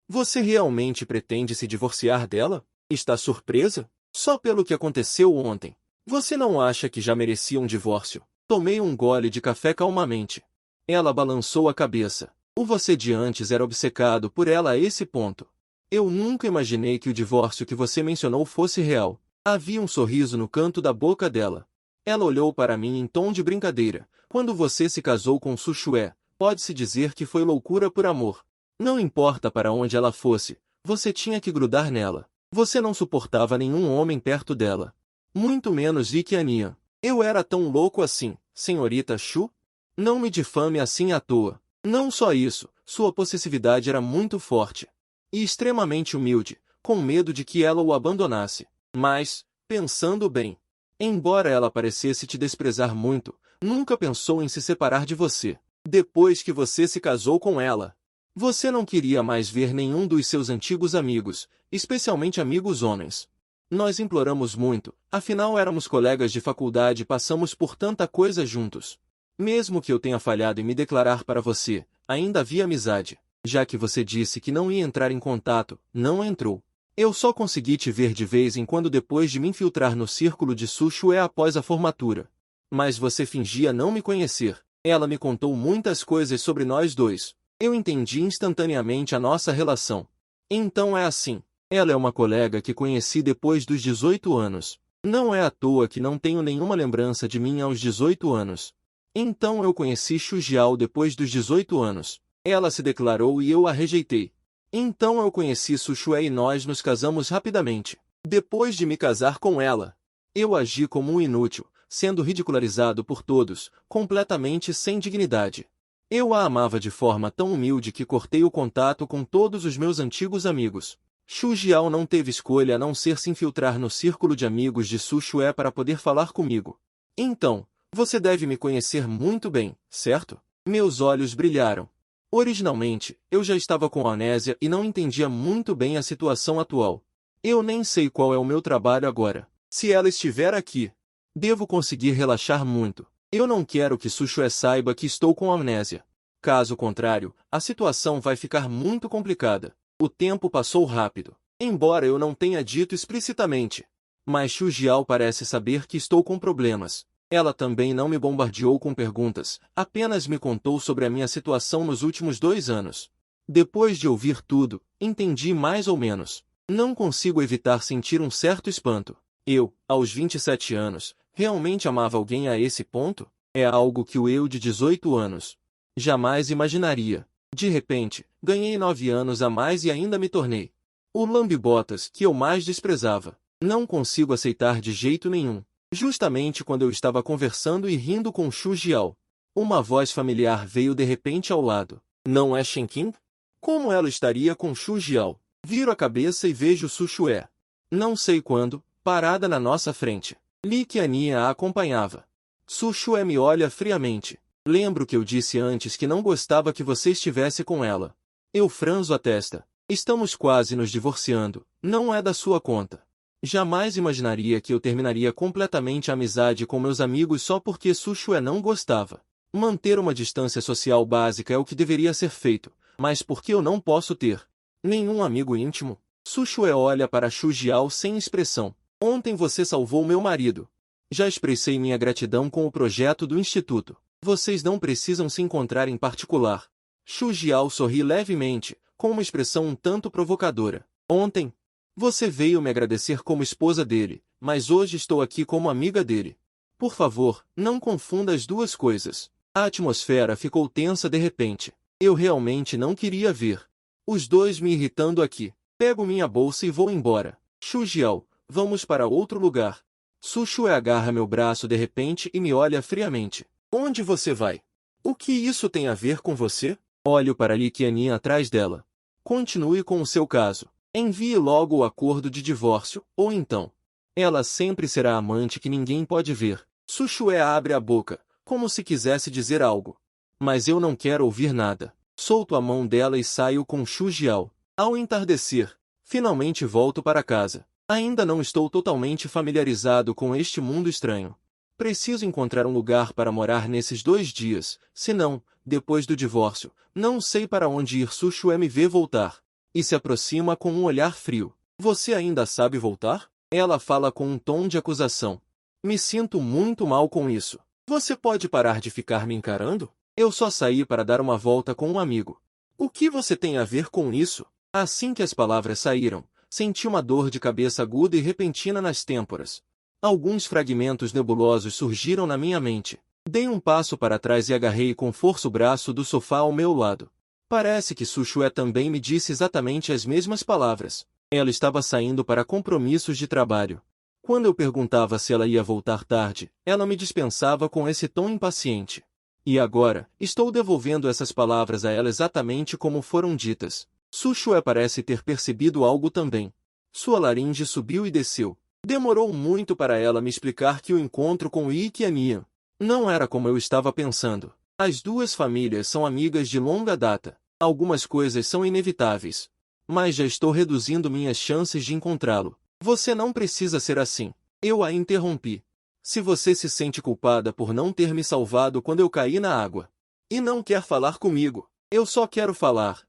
Você realmente pretende se divorciar dela? Está surpresa? Só pelo que aconteceu ontem. Você não acha que já merecia um divórcio? Tomei um gole de café calmamente. Ela balançou a cabeça. O você de antes era obcecado por ela a esse ponto. Eu nunca imaginei que o divórcio que você mencionou fosse real. Havia um sorriso no canto da boca dela. Ela olhou para mim em tom de brincadeira. Quando você se casou com Su Xue, pode-se dizer que foi loucura por amor. Não importa para onde ela fosse, você tinha que grudar nela. Você não suportava nenhum homem perto dela. Muito menos Ikeania. Eu era tão louco assim, senhorita Xu? Não me difame assim à toa. Não só isso, sua possessividade era muito forte. E extremamente humilde, com medo de que ela o abandonasse. Mas, pensando bem, embora ela parecesse te desprezar muito, nunca pensou em se separar de você. Depois que você se casou com ela, você não queria mais ver nenhum dos seus antigos amigos, especialmente amigos homens. Nós imploramos muito, afinal éramos colegas de faculdade e passamos por tanta coisa juntos. Mesmo que eu tenha falhado em me declarar para você, ainda havia amizade. Já que você disse que não ia entrar em contato, não entrou. Eu só consegui te ver de vez em quando depois de me infiltrar no círculo de Su Xue após a formatura. Mas você fingia não me conhecer. Ela me contou muitas coisas sobre nós dois. Eu entendi instantaneamente a nossa relação. Então é assim. Ela é uma colega que conheci depois dos 18 anos. Não é à toa que não tenho nenhuma lembrança de mim aos 18 anos. Então eu conheci Xu Jiao depois dos 18 anos. Ela se declarou e eu a rejeitei. Então eu conheci Su Xue e nós nos casamos rapidamente. Depois de me casar com ela, eu agi como um inútil, sendo ridicularizado por todos, completamente sem dignidade. Eu a amava de forma tão humilde que cortei o contato com todos os meus antigos amigos. Xu Jiao não teve escolha a não ser se infiltrar no círculo de amigos de Su Xue para poder falar comigo. Então, você deve me conhecer muito bem, certo? Meus olhos brilharam. Originalmente, eu já estava com amnésia e não entendia muito bem a situação atual. Eu nem sei qual é o meu trabalho agora. Se ela estiver aqui, devo conseguir relaxar muito. Eu não quero que Su Xue saiba que estou com amnésia. Caso contrário, a situação vai ficar muito complicada. O tempo passou rápido, embora eu não tenha dito explicitamente. Mas Xu Jiao parece saber que estou com problemas. Ela também não me bombardeou com perguntas, apenas me contou sobre a minha situação nos últimos 2 anos. Depois de ouvir tudo, entendi mais ou menos. Não consigo evitar sentir um certo espanto. Eu, aos 27 anos, realmente amava alguém a esse ponto? É algo que o eu de 18 anos jamais imaginaria. De repente, ganhei 9 anos a mais e ainda me tornei o lambe-botas que eu mais desprezava. Não consigo aceitar de jeito nenhum. Justamente quando eu estava conversando e rindo com Xu Jiao, uma voz familiar veio de repente ao lado. Não é Shen Qing? Como ela estaria com Xu Jiao? Viro a cabeça e vejo Su Xue. Não sei quando, parada na nossa frente. Li Qiania a acompanhava. Su Xue me olha friamente. Lembro que eu disse antes que não gostava que você estivesse com ela. Eu franzo a testa. Estamos quase nos divorciando, não é da sua conta. Jamais imaginaria que eu terminaria completamente a amizade com meus amigos só porque Su Xue não gostava. Manter uma distância social básica é o que deveria ser feito, Mas por que eu não posso ter nenhum amigo íntimo? Su Shue olha para Xu Jiao sem expressão. Ontem você salvou meu marido. Já expressei minha gratidão com o projeto do Instituto. Vocês não precisam se encontrar em particular. Xu Jiao sorri levemente, com uma expressão um tanto provocadora. Ontem, você veio me agradecer como esposa dele, mas hoje estou aqui como amiga dele. Por favor, não confunda as duas coisas. A atmosfera ficou tensa de repente. Eu realmente não queria ver os dois me irritando aqui. Pego minha bolsa e vou embora. Xu Jiao, vamos para outro lugar. Su Shue agarra meu braço de repente e me olha friamente. Onde você vai? O que isso tem a ver com você? Olho para Li Qiannian atrás dela. Continue com o seu caso. Envie logo o acordo de divórcio, ou então ela sempre será a amante que ninguém pode ver. Su Shue abre a boca, como se quisesse dizer algo. Mas eu não quero ouvir nada. Solto a mão dela e saio com Xu Jiao. Ao entardecer, finalmente volto para casa. Ainda não estou totalmente familiarizado com este mundo estranho. Preciso encontrar um lugar para morar nesses 2 dias, senão, depois do divórcio, não sei para onde ir. Su Shue me vê voltar e se aproxima com um olhar frio. Você ainda sabe voltar? Ela fala com um tom de acusação. Me sinto muito mal com isso. Você pode parar de ficar me encarando? Eu só saí para dar uma volta com um amigo. O que você tem a ver com isso? Assim que as palavras saíram, senti uma dor de cabeça aguda e repentina nas têmporas. Alguns fragmentos nebulosos surgiram na minha mente. Dei um passo para trás e agarrei com força o braço do sofá ao meu lado. Parece que Su Shue também me disse exatamente as mesmas palavras. Ela estava saindo para compromissos de trabalho. Quando eu perguntava se ela ia voltar tarde, ela me dispensava com esse tom impaciente. E agora, estou devolvendo essas palavras a ela exatamente como foram ditas. Su Shue parece ter percebido algo também. Sua laringe subiu e desceu. Demorou muito para ela me explicar que o encontro com Yi Qiannian não era como eu estava pensando. As duas famílias são amigas de longa data. Algumas coisas são inevitáveis. Mas já estou reduzindo minhas chances de encontrá-lo. Você não precisa ser assim. Eu a interrompi. Se você se sente culpada por não ter me salvado quando eu caí na água e não quer falar comigo, eu só quero falar.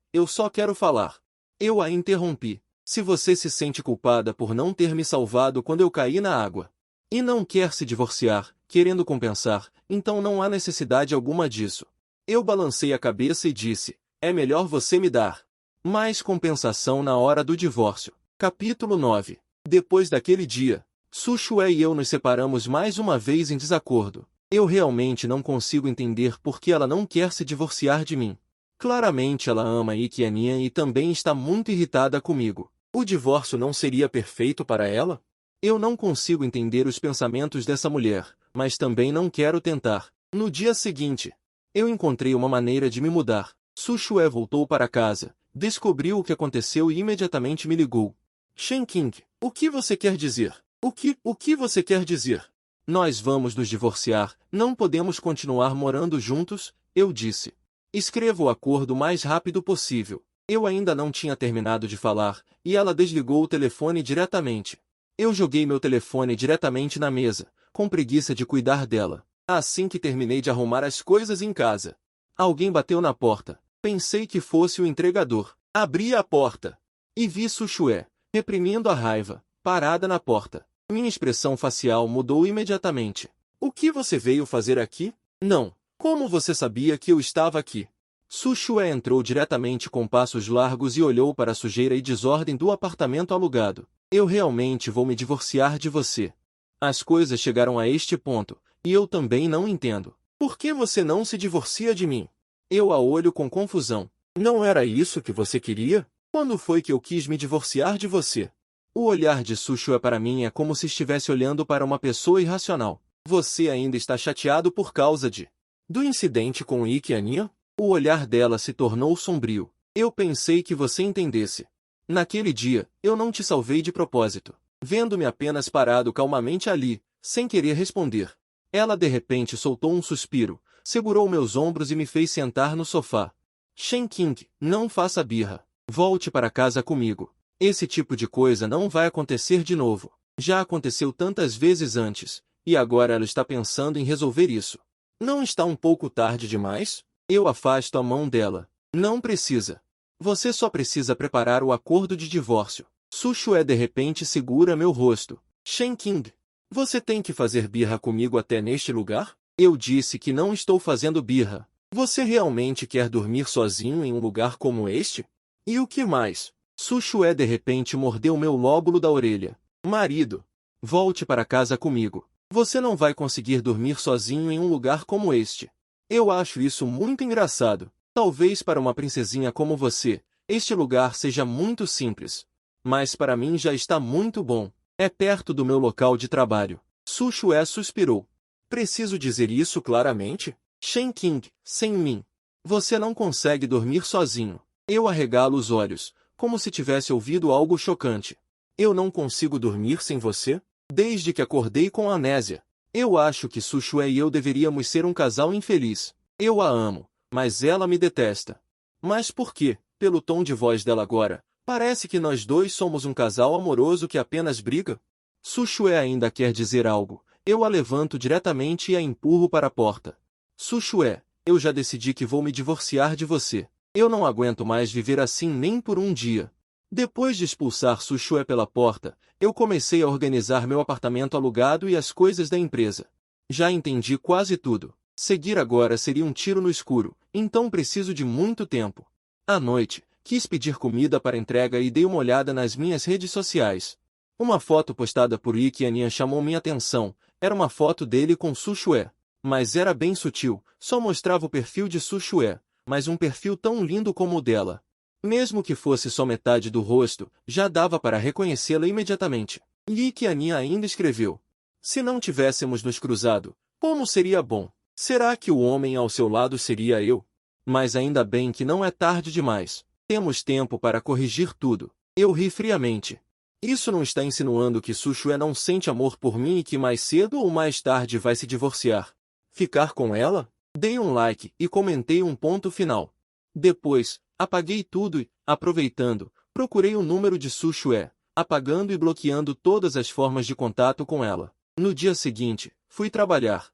Eu a interrompi. Se você se sente culpada por não ter me salvado quando eu caí na água e não quer se divorciar, querendo compensar, então não há necessidade alguma disso. Eu balancei a cabeça e disse, é melhor você me dar mais compensação na hora do divórcio. Capítulo 9. Depois daquele dia, Su Shue e eu nos separamos mais uma vez em desacordo. Eu realmente não consigo entender por que ela não quer se divorciar de mim. Claramente ela ama Yi Qiannian e também está muito irritada comigo. O divórcio não seria perfeito para ela? Eu não consigo entender os pensamentos dessa mulher, mas também não quero tentar. No dia seguinte, eu encontrei uma maneira de me mudar. Su Shue voltou para casa, descobriu o que aconteceu e imediatamente me ligou. Shen Qing, o que você quer dizer? O que você quer dizer? Nós vamos nos divorciar, não podemos continuar morando juntos, eu disse. Escreva o acordo o mais rápido possível. Eu ainda não tinha terminado de falar, e ela desligou o telefone diretamente. Eu joguei meu telefone diretamente na mesa, com preguiça de cuidar dela. Assim que terminei de arrumar as coisas em casa, alguém bateu na porta. Pensei que fosse o entregador. Abri a porta e vi Su Shue, reprimindo a raiva, parada na porta. Minha expressão facial mudou imediatamente. O que você veio fazer aqui? Não. Como você sabia que eu estava aqui? Su Shue entrou diretamente com passos largos e olhou para a sujeira e desordem do apartamento alugado. Eu realmente vou me divorciar de você. As coisas chegaram a este ponto, e eu também não entendo. Por que você não se divorcia de mim? Eu a olho com confusão. Não era isso que você queria? Quando foi que eu quis me divorciar de você? O olhar de Su Shue para mim é como se estivesse olhando para uma pessoa irracional. Você ainda está chateado por causa do incidente com Yi Qiannian? O olhar dela se tornou sombrio. Eu pensei que você entendesse. Naquele dia, eu não te salvei de propósito. Vendo-me apenas parado calmamente ali, sem querer responder. Ela de repente soltou um suspiro, segurou meus ombros e me fez sentar no sofá. Shen Qing, não faça birra. Volte para casa comigo. Esse tipo de coisa não vai acontecer de novo. Já aconteceu tantas vezes antes, e agora ela está pensando em resolver isso. Não está um pouco tarde demais? Eu afasto a mão dela. Não precisa. Você só precisa preparar o acordo de divórcio. Su Shue de repente segura meu rosto. Shen Qing, você tem que fazer birra comigo até neste lugar? Eu disse que não estou fazendo birra. Você realmente quer dormir sozinho em um lugar como este? E o que mais? Su Shue de repente mordeu meu lóbulo da orelha. Marido, volte para casa comigo. Você não vai conseguir dormir sozinho em um lugar como este. Eu acho isso muito engraçado. Talvez para uma princesinha como você, este lugar seja muito simples. Mas para mim já está muito bom. É perto do meu local de trabalho. Su Shue suspirou. Preciso dizer isso claramente? Shen Qing, sem mim, você não consegue dormir sozinho. Eu arregalo os olhos, como se tivesse ouvido algo chocante. Eu não consigo dormir sem você? Desde que acordei com amnésia. Eu acho que Su Shue e eu deveríamos ser um casal infeliz. Eu a amo, mas ela me detesta. Mas por quê? Pelo tom de voz dela agora, parece que nós dois somos um casal amoroso que apenas briga. Su Shue ainda quer dizer algo. Eu a levanto diretamente e a empurro para a porta. Su Shue, eu já decidi que vou me divorciar de você. Eu não aguento mais viver assim nem por um dia. Depois de expulsar Su Shue pela porta, eu comecei a organizar meu apartamento alugado e as coisas da empresa. Já entendi quase tudo. Seguir agora seria um tiro no escuro, então preciso de muito tempo. À noite, quis pedir comida para entrega e dei uma olhada nas minhas redes sociais. Uma foto postada por Yi Qiannian chamou minha atenção. Era uma foto dele com Su Shue. Mas era bem sutil, só mostrava o perfil de Su Shue, mas um perfil tão lindo como o dela. Mesmo que fosse só metade do rosto, já dava para reconhecê-la imediatamente. Yi Qiannian ainda escreveu. Se não tivéssemos nos cruzado, como seria bom? Será que o homem ao seu lado seria eu? Mas ainda bem que não é tarde demais. Temos tempo para corrigir tudo. Eu ri friamente. Isso não está insinuando que Su Shue não sente amor por mim e que mais cedo ou mais tarde vai se divorciar? Ficar com ela? Dei um like e comentei um ponto final. Depois, apaguei tudo e, aproveitando, procurei o número de Su Shue, apagando e bloqueando todas as formas de contato com ela. No dia seguinte, fui trabalhar.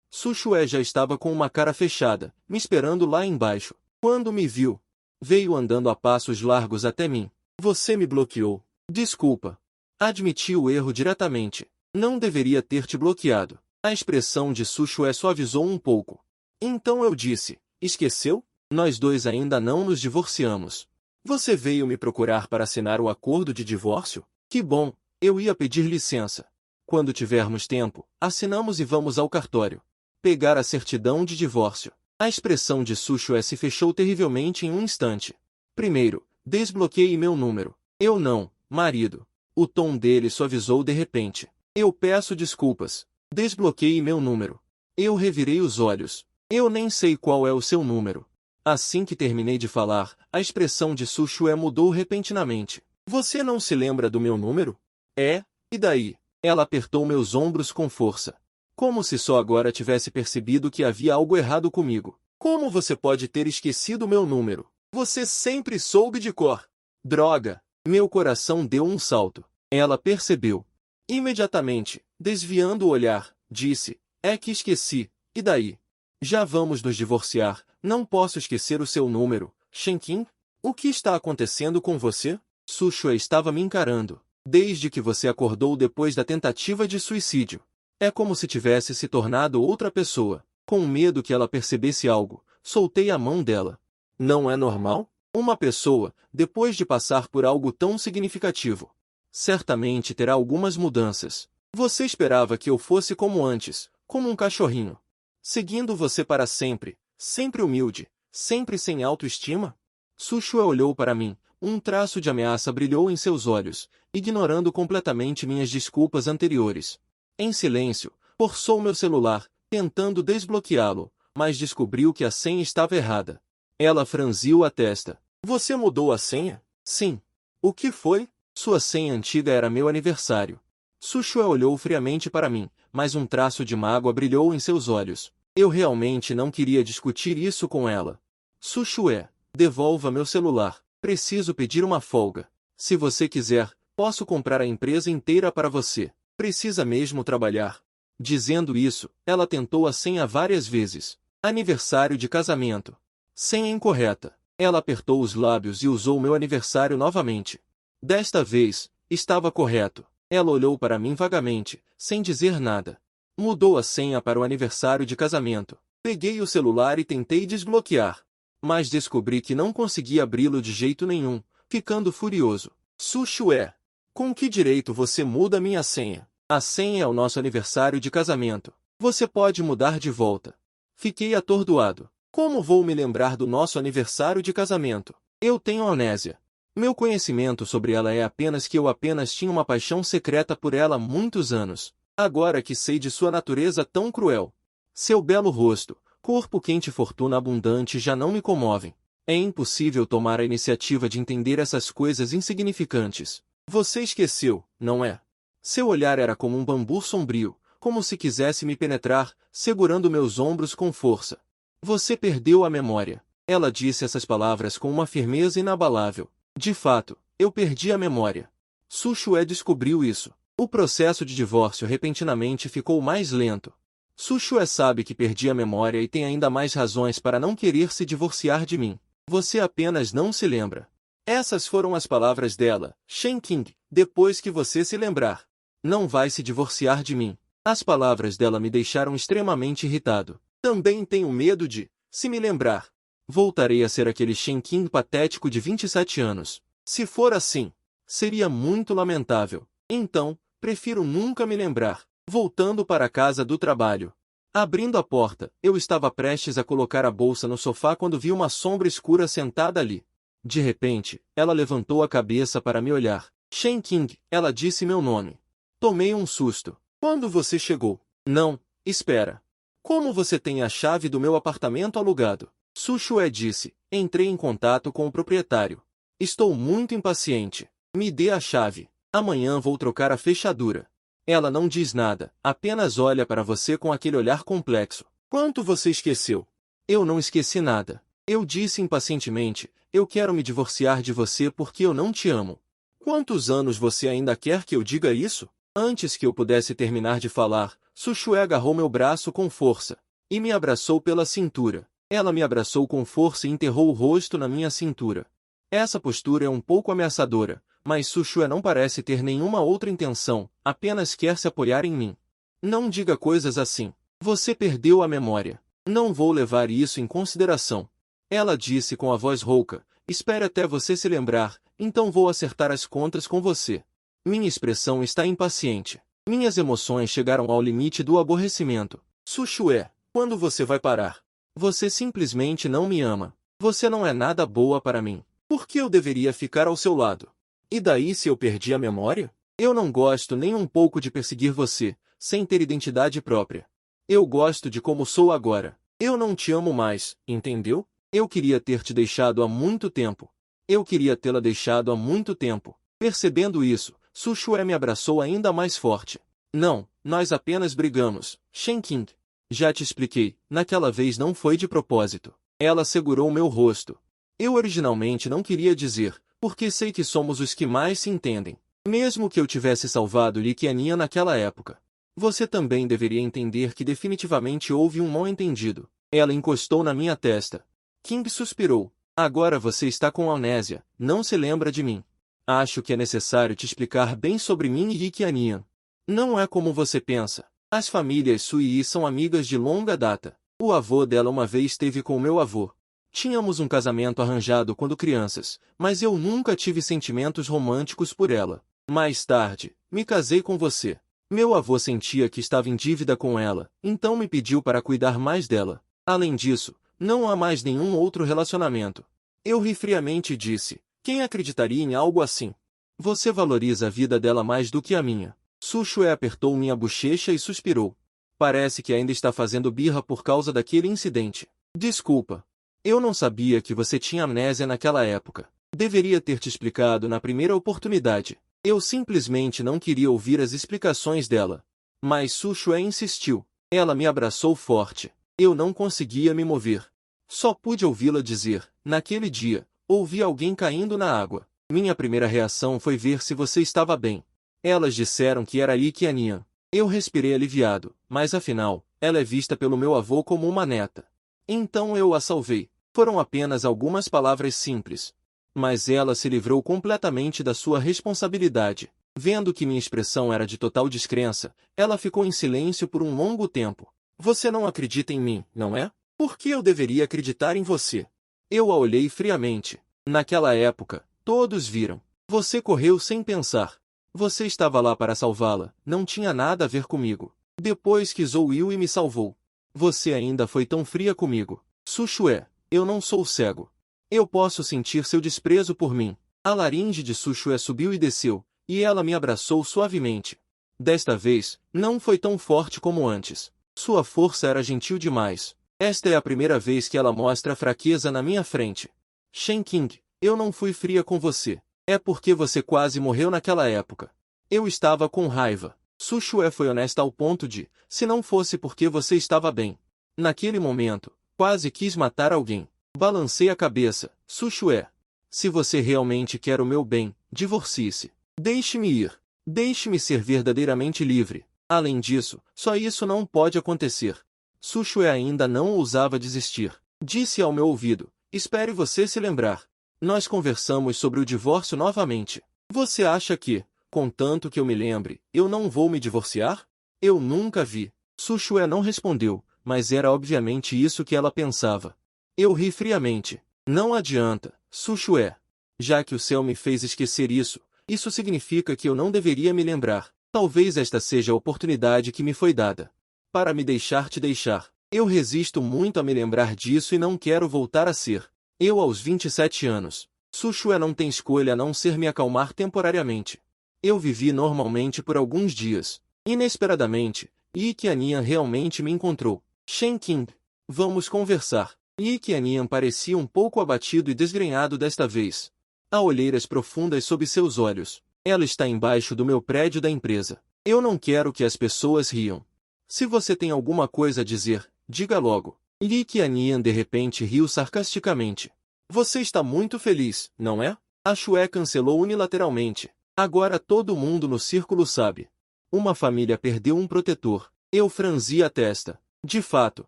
Su Shue já estava com uma cara fechada, me esperando lá embaixo. Quando me viu, veio andando a passos largos até mim. Você me bloqueou. Desculpa. Admiti o erro diretamente. Não deveria ter te bloqueado. A expressão de Su Shue suavizou um pouco. Então eu disse, esqueceu? Nós dois ainda não nos divorciamos. Você veio me procurar para assinar o acordo de divórcio? Que bom, eu ia pedir licença. Quando tivermos tempo, assinamos e vamos ao cartório. Pegar a certidão de divórcio. A expressão de Su Shue se fechou terrivelmente em um instante. Primeiro, desbloqueie meu número. Eu não, marido. O tom dele suavizou de repente. Eu peço desculpas. Desbloqueie meu número. Eu revirei os olhos. Eu nem sei qual é o seu número. Assim que terminei de falar, a expressão de Su Shue mudou repentinamente. Você não se lembra do meu número? É, e daí? Ela apertou meus ombros com força. Como se só agora tivesse percebido que havia algo errado comigo. Como você pode ter esquecido meu número? Você sempre soube de cor. Droga! Meu coração deu um salto. Ela percebeu. Imediatamente, desviando o olhar, disse, é que esqueci, e daí? Já vamos nos divorciar, não posso esquecer o seu número. Shen Qing? O que está acontecendo com você? Su Shue estava me encarando, desde que você acordou depois da tentativa de suicídio. É como se tivesse se tornado outra pessoa. Com medo que ela percebesse algo, soltei a mão dela. Não é normal? Uma pessoa, depois de passar por algo tão significativo, certamente terá algumas mudanças. Você esperava que eu fosse como antes, como um cachorrinho, seguindo você para sempre, sempre humilde, sempre sem autoestima? Su Shue olhou para mim, um traço de ameaça brilhou em seus olhos, ignorando completamente minhas desculpas anteriores. Em silêncio, forçou meu celular, tentando desbloqueá-lo, mas descobriu que a senha estava errada. Ela franziu a testa. Você mudou a senha? Sim. O que foi? Sua senha antiga era meu aniversário. Su Shue olhou friamente para mim, mas um traço de mágoa brilhou em seus olhos. Eu realmente não queria discutir isso com ela. Su Shue, devolva meu celular. Preciso pedir uma folga. Se você quiser, posso comprar a empresa inteira para você. Precisa mesmo trabalhar. Dizendo isso, ela tentou a senha várias vezes. Aniversário de casamento. Senha incorreta. Ela apertou os lábios e usou meu aniversário novamente. Desta vez, estava correto. Ela olhou para mim vagamente, sem dizer nada. Mudou a senha para o aniversário de casamento. Peguei o celular e tentei desbloquear. Mas descobri que não conseguia abri-lo de jeito nenhum, ficando furioso. Sushue, com que direito você muda minha senha? A senha é o nosso aniversário de casamento. Você pode mudar de volta. Fiquei atordoado. Como vou me lembrar do nosso aniversário de casamento? Eu tenho amnésia. Meu conhecimento sobre ela é apenas que eu apenas tinha uma paixão secreta por ela há muitos anos. Agora que sei de sua natureza tão cruel. Seu belo rosto, corpo quente e fortuna abundante já não me comovem. É impossível tomar a iniciativa de entender essas coisas insignificantes. Você esqueceu, não é? Seu olhar era como um bambu sombrio, como se quisesse me penetrar, segurando meus ombros com força. Você perdeu a memória. Ela disse essas palavras com uma firmeza inabalável. De fato, eu perdi a memória. Sushue descobriu isso. O processo de divórcio repentinamente ficou mais lento. Sushue sabe que perdi a memória e tem ainda mais razões para não querer se divorciar de mim. Você apenas não se lembra. Essas foram as palavras dela, Shen Qing, depois que você se lembrar. Não vai se divorciar de mim. As palavras dela me deixaram extremamente irritado. Também tenho medo de, se me lembrar, voltarei a ser aquele Shen Qing patético de 27 anos. Se for assim, seria muito lamentável. Então, prefiro nunca me lembrar. Voltando para a casa do trabalho. Abrindo a porta, eu estava prestes a colocar a bolsa no sofá quando vi uma sombra escura sentada ali. De repente, ela levantou a cabeça para me olhar. Shen Qing, ela disse meu nome. Tomei um susto. Quando você chegou? Não, espera. Como você tem a chave do meu apartamento alugado? Sushue disse. Entrei em contato com o proprietário. Estou muito impaciente. Me dê a chave. Amanhã vou trocar a fechadura. Ela não diz nada, apenas olha para você com aquele olhar complexo. Quanto você esqueceu? Eu não esqueci nada. Eu disse impacientemente, eu quero me divorciar de você porque eu não te amo. Quantos anos você ainda quer que eu diga isso? Antes que eu pudesse terminar de falar, Sushue agarrou meu braço com força e me abraçou pela cintura. Ela me abraçou com força e enterrou o rosto na minha cintura. Essa postura é um pouco ameaçadora, mas Sushue não parece ter nenhuma outra intenção, apenas quer se apoiar em mim. Não diga coisas assim. Você perdeu a memória. Não vou levar isso em consideração. Ela disse com a voz rouca, espere até você se lembrar, então vou acertar as contas com você. Minha expressão está impaciente. Minhas emoções chegaram ao limite do aborrecimento. Sushue, quando você vai parar? Você simplesmente não me ama. Você não é nada boa para mim. Por que eu deveria ficar ao seu lado? E daí se eu perdi a memória? Eu não gosto nem um pouco de perseguir você, sem ter identidade própria. Eu gosto de como sou agora. Eu não te amo mais, entendeu? Eu queria ter te deixado há muito tempo. Eu queria tê-la deixado há muito tempo. Percebendo isso, Sushue me abraçou ainda mais forte. Não, nós apenas brigamos, Shen Qing. Já te expliquei, naquela vez não foi de propósito. Ela segurou meu rosto. Eu originalmente não queria dizer, porque sei que somos os que mais se entendem. Mesmo que eu tivesse salvado Liquiania naquela época. Você também deveria entender que definitivamente houve um mal-entendido. Ela encostou na minha testa. King suspirou. Agora você está com amnésia, não se lembra de mim. Acho que é necessário te explicar bem sobre mim e Liquiania. Não é como você pensa. As famílias Sui são amigas de longa data. O avô dela uma vez esteve com o meu avô. Tínhamos um casamento arranjado quando crianças, mas eu nunca tive sentimentos românticos por ela. Mais tarde, me casei com você. Meu avô sentia que estava em dívida com ela, então me pediu para cuidar mais dela. Além disso, não há mais nenhum outro relacionamento. Eu ri friamente e disse, quem acreditaria em algo assim? Você valoriza a vida dela mais do que a minha. Sushue apertou minha bochecha e suspirou. Parece que ainda está fazendo birra por causa daquele incidente. Desculpa. Eu não sabia que você tinha amnésia naquela época. Deveria ter te explicado na primeira oportunidade. Eu simplesmente não queria ouvir as explicações dela. Mas Sushue insistiu. Ela me abraçou forte. Eu não conseguia me mover. Só pude ouvi-la dizer, naquele dia, ouvi alguém caindo na água. Minha primeira reação foi ver se você estava bem. Elas disseram que era Liquiania. Eu respirei aliviado, mas afinal, ela é vista pelo meu avô como uma neta. Então eu a salvei. Foram apenas algumas palavras simples. Mas ela se livrou completamente da sua responsabilidade. Vendo que minha expressão era de total descrença, ela ficou em silêncio por um longo tempo. Você não acredita em mim, não é? Por que eu deveria acreditar em você? Eu a olhei friamente. Naquela época, todos viram. Você correu sem pensar. Você estava lá para salvá-la, não tinha nada a ver comigo. Depois que Zhou Yue me salvou. Você ainda foi tão fria comigo. Su Xue, eu não sou cego. Eu posso sentir seu desprezo por mim. A laringe de Su Xue subiu e desceu, e ela me abraçou suavemente. Desta vez, não foi tão forte como antes. Sua força era gentil demais. Esta é a primeira vez que ela mostra fraqueza na minha frente. Shen Qing, eu não fui fria com você. É porque você quase morreu naquela época. Eu estava com raiva. Su Xue foi honesta ao ponto de, se não fosse porque você estava bem. Naquele momento, quase quis matar alguém. Balancei a cabeça. Su Xue, se você realmente quer o meu bem, divorcie-se. Deixe-me ir. Deixe-me ser verdadeiramente livre. Além disso, só isso não pode acontecer. Su Xue ainda não ousava desistir. Disse ao meu ouvido, espere você se lembrar. Nós conversamos sobre o divórcio novamente. Você acha que, contanto que eu me lembre, eu não vou me divorciar? Eu nunca vi. Su Xue não respondeu, mas era obviamente isso que ela pensava. Eu ri friamente. Não adianta, Su Xue. Já que o céu me fez esquecer isso, isso significa que eu não deveria me lembrar. Talvez esta seja a oportunidade que me foi dada. Para me deixar te deixar. Eu resisto muito a me lembrar disso e não quero voltar a ser. Eu aos 27 anos. Su Xue não tem escolha a não ser me acalmar temporariamente. Eu vivi normalmente por alguns dias. Inesperadamente, Yi Qiannian realmente me encontrou. Shen Qing, vamos conversar. Yi Qiannian parecia um pouco abatido e desgrenhado desta vez. Há olheiras profundas sob seus olhos. Ela está embaixo do meu prédio da empresa. Eu não quero que as pessoas riam. Se você tem alguma coisa a dizer, diga logo. Yi Qiannian de repente riu sarcasticamente. Você está muito feliz, não é? A Xue cancelou unilateralmente. Agora todo mundo no círculo sabe. Uma família perdeu um protetor. Eu franzi a testa. De fato,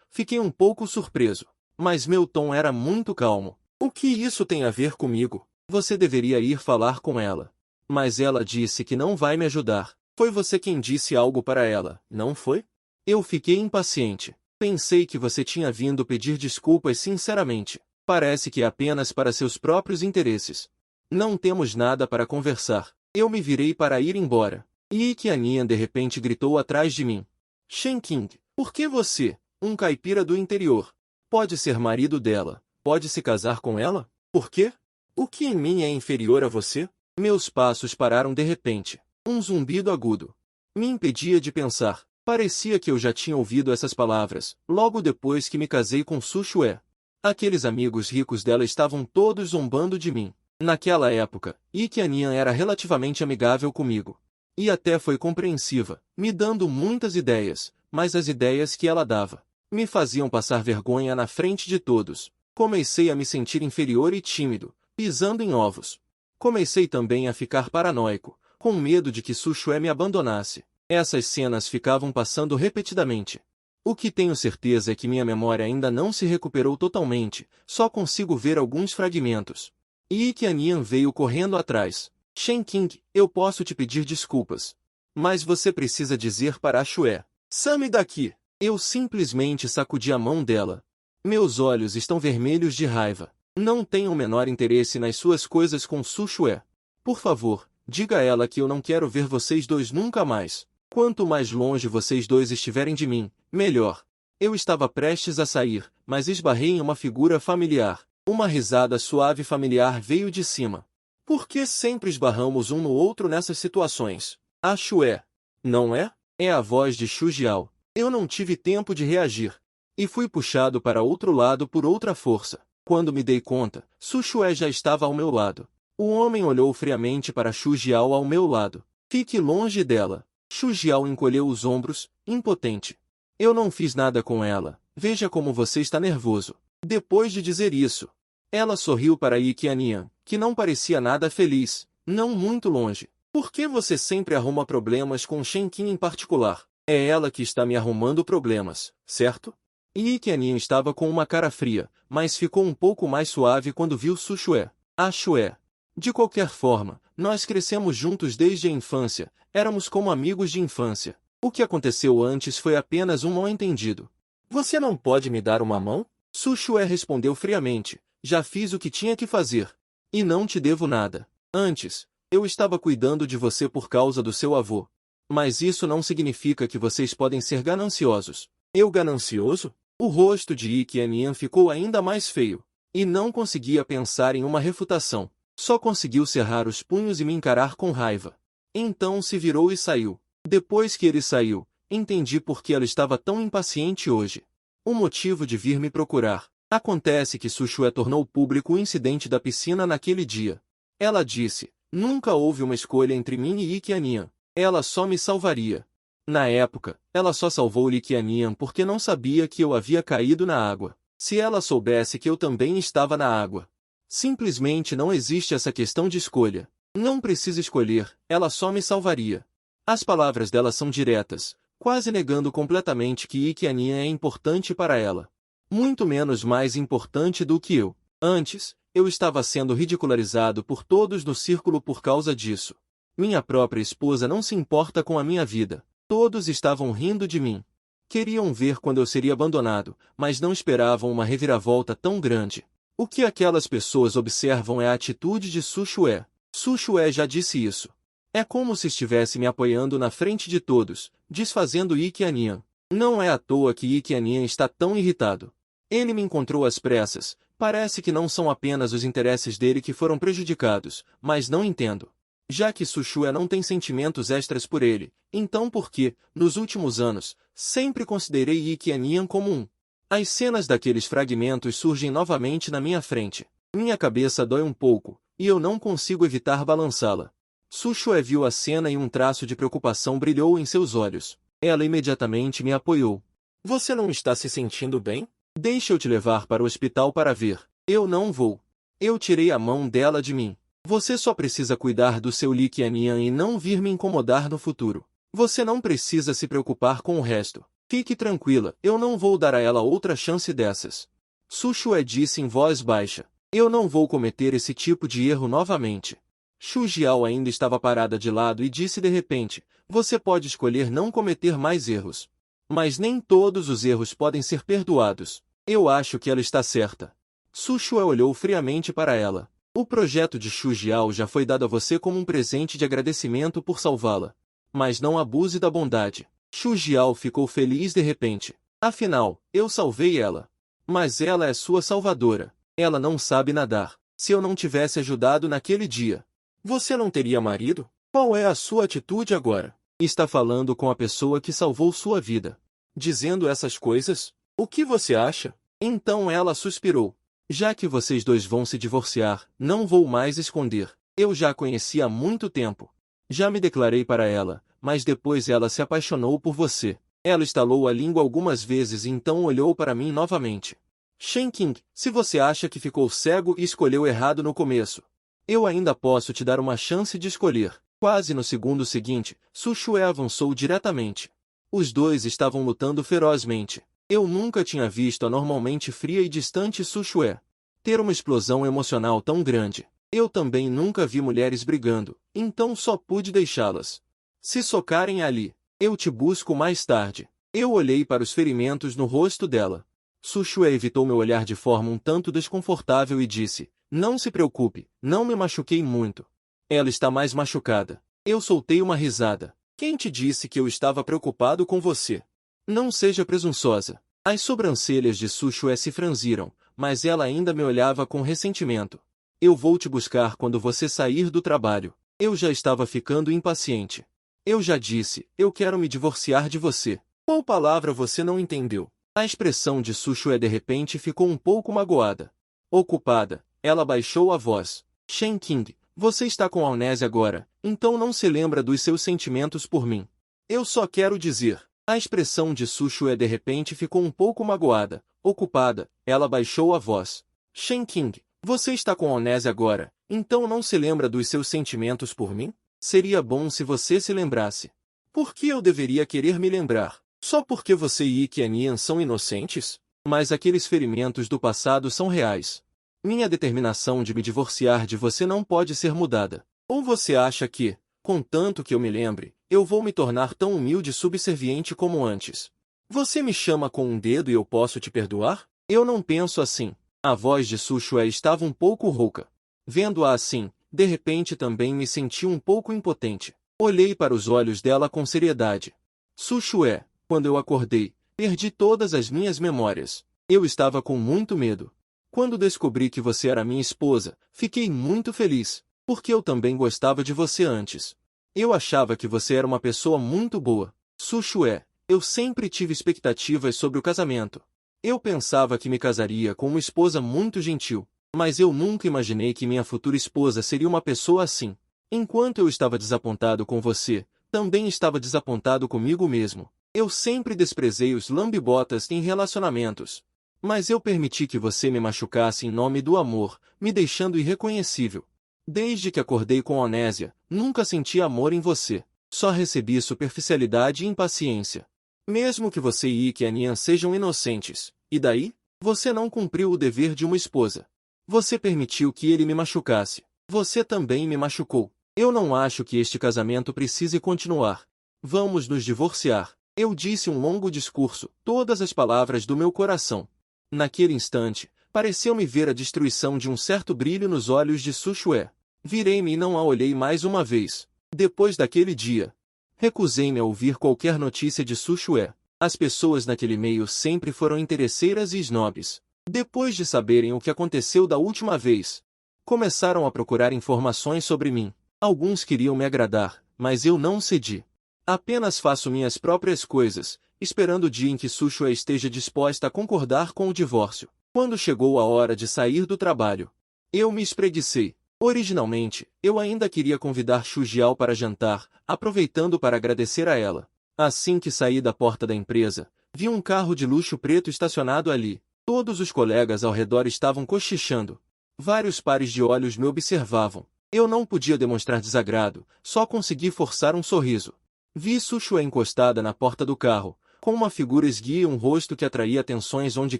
fiquei um pouco surpreso. Mas meu tom era muito calmo. O que isso tem a ver comigo? Você deveria ir falar com ela. Mas ela disse que não vai me ajudar. Foi você quem disse algo para ela, não foi? Eu fiquei impaciente. Pensei que você tinha vindo pedir desculpas sinceramente. Parece que é apenas para seus próprios interesses. Não temos nada para conversar. Eu me virei para ir embora. Yi Qiannian de repente gritou atrás de mim. Shen Qing, por que você, um caipira do interior, pode ser marido dela, pode se casar com ela? Por quê? O que em mim é inferior a você? Meus passos pararam de repente. Um zumbido agudo me impedia de pensar. Parecia que eu já tinha ouvido essas palavras, logo depois que me casei com Su Xue. Aqueles amigos ricos dela estavam todos zombando de mim. Naquela época, Yi Qiannian era relativamente amigável comigo. E até foi compreensiva, me dando muitas ideias, mas as ideias que ela dava me faziam passar vergonha na frente de todos. Comecei a me sentir inferior e tímido, pisando em ovos. Comecei também a ficar paranoico, com medo de que Su Xue me abandonasse. Essas cenas ficavam passando repetidamente. O que tenho certeza é que minha memória ainda não se recuperou totalmente, só consigo ver alguns fragmentos. Yi Qiannian veio correndo atrás. Shen Qing, eu posso te pedir desculpas. Mas você precisa dizer para a Xue. Some daqui! Eu simplesmente sacudi a mão dela. Meus olhos estão vermelhos de raiva. Não tenho o menor interesse nas suas coisas com Su Xue. Por favor, diga a ela que eu não quero ver vocês dois nunca mais. Quanto mais longe vocês dois estiverem de mim, melhor. Eu estava prestes a sair, mas esbarrei em uma figura familiar. Uma risada suave familiar veio de cima. Por que sempre esbarramos um no outro nessas situações? A Xue. Não é? É a voz de Xu Jiao. Eu não tive tempo de reagir. E fui puxado para outro lado por outra força. Quando me dei conta, Su Xue já estava ao meu lado. O homem olhou friamente para Xu Jiao ao meu lado. Fique longe dela. Xu Jiao encolheu os ombros, impotente. Eu não fiz nada com ela. Veja como você está nervoso. Depois de dizer isso, ela sorriu para Yi Qiannian, que não parecia nada feliz, não muito longe. Por que você sempre arruma problemas com Shen Qing em particular? É ela que está me arrumando problemas, certo? Yi Qiannian estava com uma cara fria, mas ficou um pouco mais suave quando viu Su Xue. Ah, Xue. De qualquer forma, nós crescemos juntos desde a infância, éramos como amigos de infância. O que aconteceu antes foi apenas um mal-entendido. Você não pode me dar uma mão? Su Xue respondeu friamente. Já fiz o que tinha que fazer. E não te devo nada. Antes, eu estava cuidando de você por causa do seu avô. Mas isso não significa que vocês podem ser gananciosos. Eu ganancioso? O rosto de Yi Qiannian ficou ainda mais feio. E não conseguia pensar em uma refutação. Só conseguiu cerrar os punhos e me encarar com raiva. Então se virou e saiu. Depois que ele saiu, entendi por que ela estava tão impaciente hoje. O motivo de vir me procurar. Acontece que Su Xue tornou público o incidente da piscina naquele dia. Ela disse, nunca houve uma escolha entre mim e Yi Qiannian. Ela só me salvaria. Na época, ela só salvou Yi Qiannian porque não sabia que eu havia caído na água. Se ela soubesse que eu também estava na água. Simplesmente não existe essa questão de escolha. Não precisa escolher, ela só me salvaria. As palavras dela são diretas, quase negando completamente que Yi Qiannian é importante para ela. Muito menos mais importante do que eu. Antes, eu estava sendo ridicularizado por todos no círculo por causa disso. Minha própria esposa não se importa com a minha vida. Todos estavam rindo de mim. Queriam ver quando eu seria abandonado, mas não esperavam uma reviravolta tão grande. O que aquelas pessoas observam é a atitude de Su Xue. Su Xue já disse isso. É como se estivesse me apoiando na frente de todos, desfazendo Yi Qiannian. Não é à toa que Yi Qiannian está tão irritado. Ele me encontrou às pressas. Parece que não são apenas os interesses dele que foram prejudicados, mas não entendo. Já que Su Xue não tem sentimentos extras por ele, então por que, nos últimos anos, sempre considerei Yi Qiannian como um? As cenas daqueles fragmentos surgem novamente na minha frente. Minha cabeça dói um pouco, e eu não consigo evitar balançá-la. Su Xue viu a cena e um traço de preocupação brilhou em seus olhos. Ela imediatamente me apoiou. Você não está se sentindo bem? Deixa eu te levar para o hospital para ver. Eu não vou. Eu tirei a mão dela de mim. Você só precisa cuidar do seu Yi Qiannian e não vir me incomodar no futuro. Você não precisa se preocupar com o resto. Fique tranquila, eu não vou dar a ela outra chance dessas. Su Xue disse em voz baixa. Eu não vou cometer esse tipo de erro novamente. Xu Jiao ainda estava parada de lado e disse de repente, você pode escolher não cometer mais erros. Mas nem todos os erros podem ser perdoados. Eu acho que ela está certa. Su Xue olhou friamente para ela. O projeto de Xu Jiao já foi dado a você como um presente de agradecimento por salvá-la. Mas não abuse da bondade. Xu Jiao ficou feliz de repente. Afinal, eu salvei ela. Mas ela é sua salvadora. Ela não sabe nadar. Se eu não tivesse ajudado naquele dia, você não teria marido? Qual é a sua atitude agora? Está falando com a pessoa que salvou sua vida. Dizendo essas coisas? O que você acha? Então ela suspirou. Já que vocês dois vão se divorciar, não vou mais esconder. Eu já a conheci há muito tempo. Já me declarei para ela, mas depois ela se apaixonou por você. Ela estalou a língua algumas vezes e então olhou para mim novamente. Shen Qing, se você acha que ficou cego e escolheu errado no começo, eu ainda posso te dar uma chance de escolher. Quase no segundo seguinte, Su Xue avançou diretamente. Os dois estavam lutando ferozmente. Eu nunca tinha visto a normalmente fria e distante Su Xue ter uma explosão emocional tão grande. Eu também nunca vi mulheres brigando, então só pude deixá-las se socarem ali. Eu te busco mais tarde. Eu olhei para os ferimentos no rosto dela. Su Xue evitou meu olhar de forma um tanto desconfortável e disse, não se preocupe, não me machuquei muito. Ela está mais machucada. Eu soltei uma risada. Quem te disse que eu estava preocupado com você? Não seja presunçosa. As sobrancelhas de Su Xue se franziram, mas ela ainda me olhava com ressentimento. Eu vou te buscar quando você sair do trabalho. Eu já estava ficando impaciente. Eu já disse, eu quero me divorciar de você. Qual palavra você não entendeu? A expressão de Su Xue de repente ficou um pouco magoada. Ocupada, ela baixou a voz. Shen Qing, você está com amnésia agora, então não se lembra dos seus sentimentos por mim. Eu só quero dizer. A expressão de Su Xue de repente ficou um pouco magoada. Ocupada, ela baixou a voz. Shen Qing, você está com amnésia agora, então não se lembra dos seus sentimentos por mim? Seria bom se você se lembrasse. Por que eu deveria querer me lembrar? Só porque você e Yi Qiannian são inocentes? Mas aqueles ferimentos do passado são reais. Minha determinação de me divorciar de você não pode ser mudada. Ou você acha que, contanto que eu me lembre, eu vou me tornar tão humilde e subserviente como antes? Você me chama com um dedo e eu posso te perdoar? Eu não penso assim. A voz de Sushue estava um pouco rouca. Vendo-a assim, de repente também me senti um pouco impotente. Olhei para os olhos dela com seriedade. Sushue, quando eu acordei, perdi todas as minhas memórias. Eu estava com muito medo. Quando descobri que você era minha esposa, fiquei muito feliz, porque eu também gostava de você antes. Eu achava que você era uma pessoa muito boa. Sushue, eu sempre tive expectativas sobre o casamento. Eu pensava que me casaria com uma esposa muito gentil, mas eu nunca imaginei que minha futura esposa seria uma pessoa assim. Enquanto eu estava desapontado com você, também estava desapontado comigo mesmo. Eu sempre desprezei os lambe-botas em relacionamentos. Mas eu permiti que você me machucasse em nome do amor, me deixando irreconhecível. Desde que acordei com Onésia, nunca senti amor em você. Só recebi superficialidade e impaciência. Mesmo que você e Ike Anian sejam inocentes, e daí? Você não cumpriu o dever de uma esposa. Você permitiu que ele me machucasse. Você também me machucou. Eu não acho que este casamento precise continuar. Vamos nos divorciar. Eu disse um longo discurso, todas as palavras do meu coração. Naquele instante, pareceu-me ver a destruição de um certo brilho nos olhos de Sushue. Virei-me e não a olhei mais uma vez. Depois daquele dia, recusei-me a ouvir qualquer notícia de Sushue. As pessoas naquele meio sempre foram interesseiras e snobs. Depois de saberem o que aconteceu da última vez, começaram a procurar informações sobre mim. Alguns queriam me agradar, mas eu não cedi. Apenas faço minhas próprias coisas, esperando o dia em que Sushue esteja disposta a concordar com o divórcio. Quando chegou a hora de sair do trabalho, eu me espreguicei. Originalmente, eu ainda queria convidar Shujiao para jantar, aproveitando para agradecer a ela. Assim que saí da porta da empresa, vi um carro de luxo preto estacionado ali. Todos os colegas ao redor estavam cochichando. Vários pares de olhos me observavam. Eu não podia demonstrar desagrado, só consegui forçar um sorriso. Vi Sushue encostada na porta do carro, com uma figura esguia e um rosto que atraía atenções onde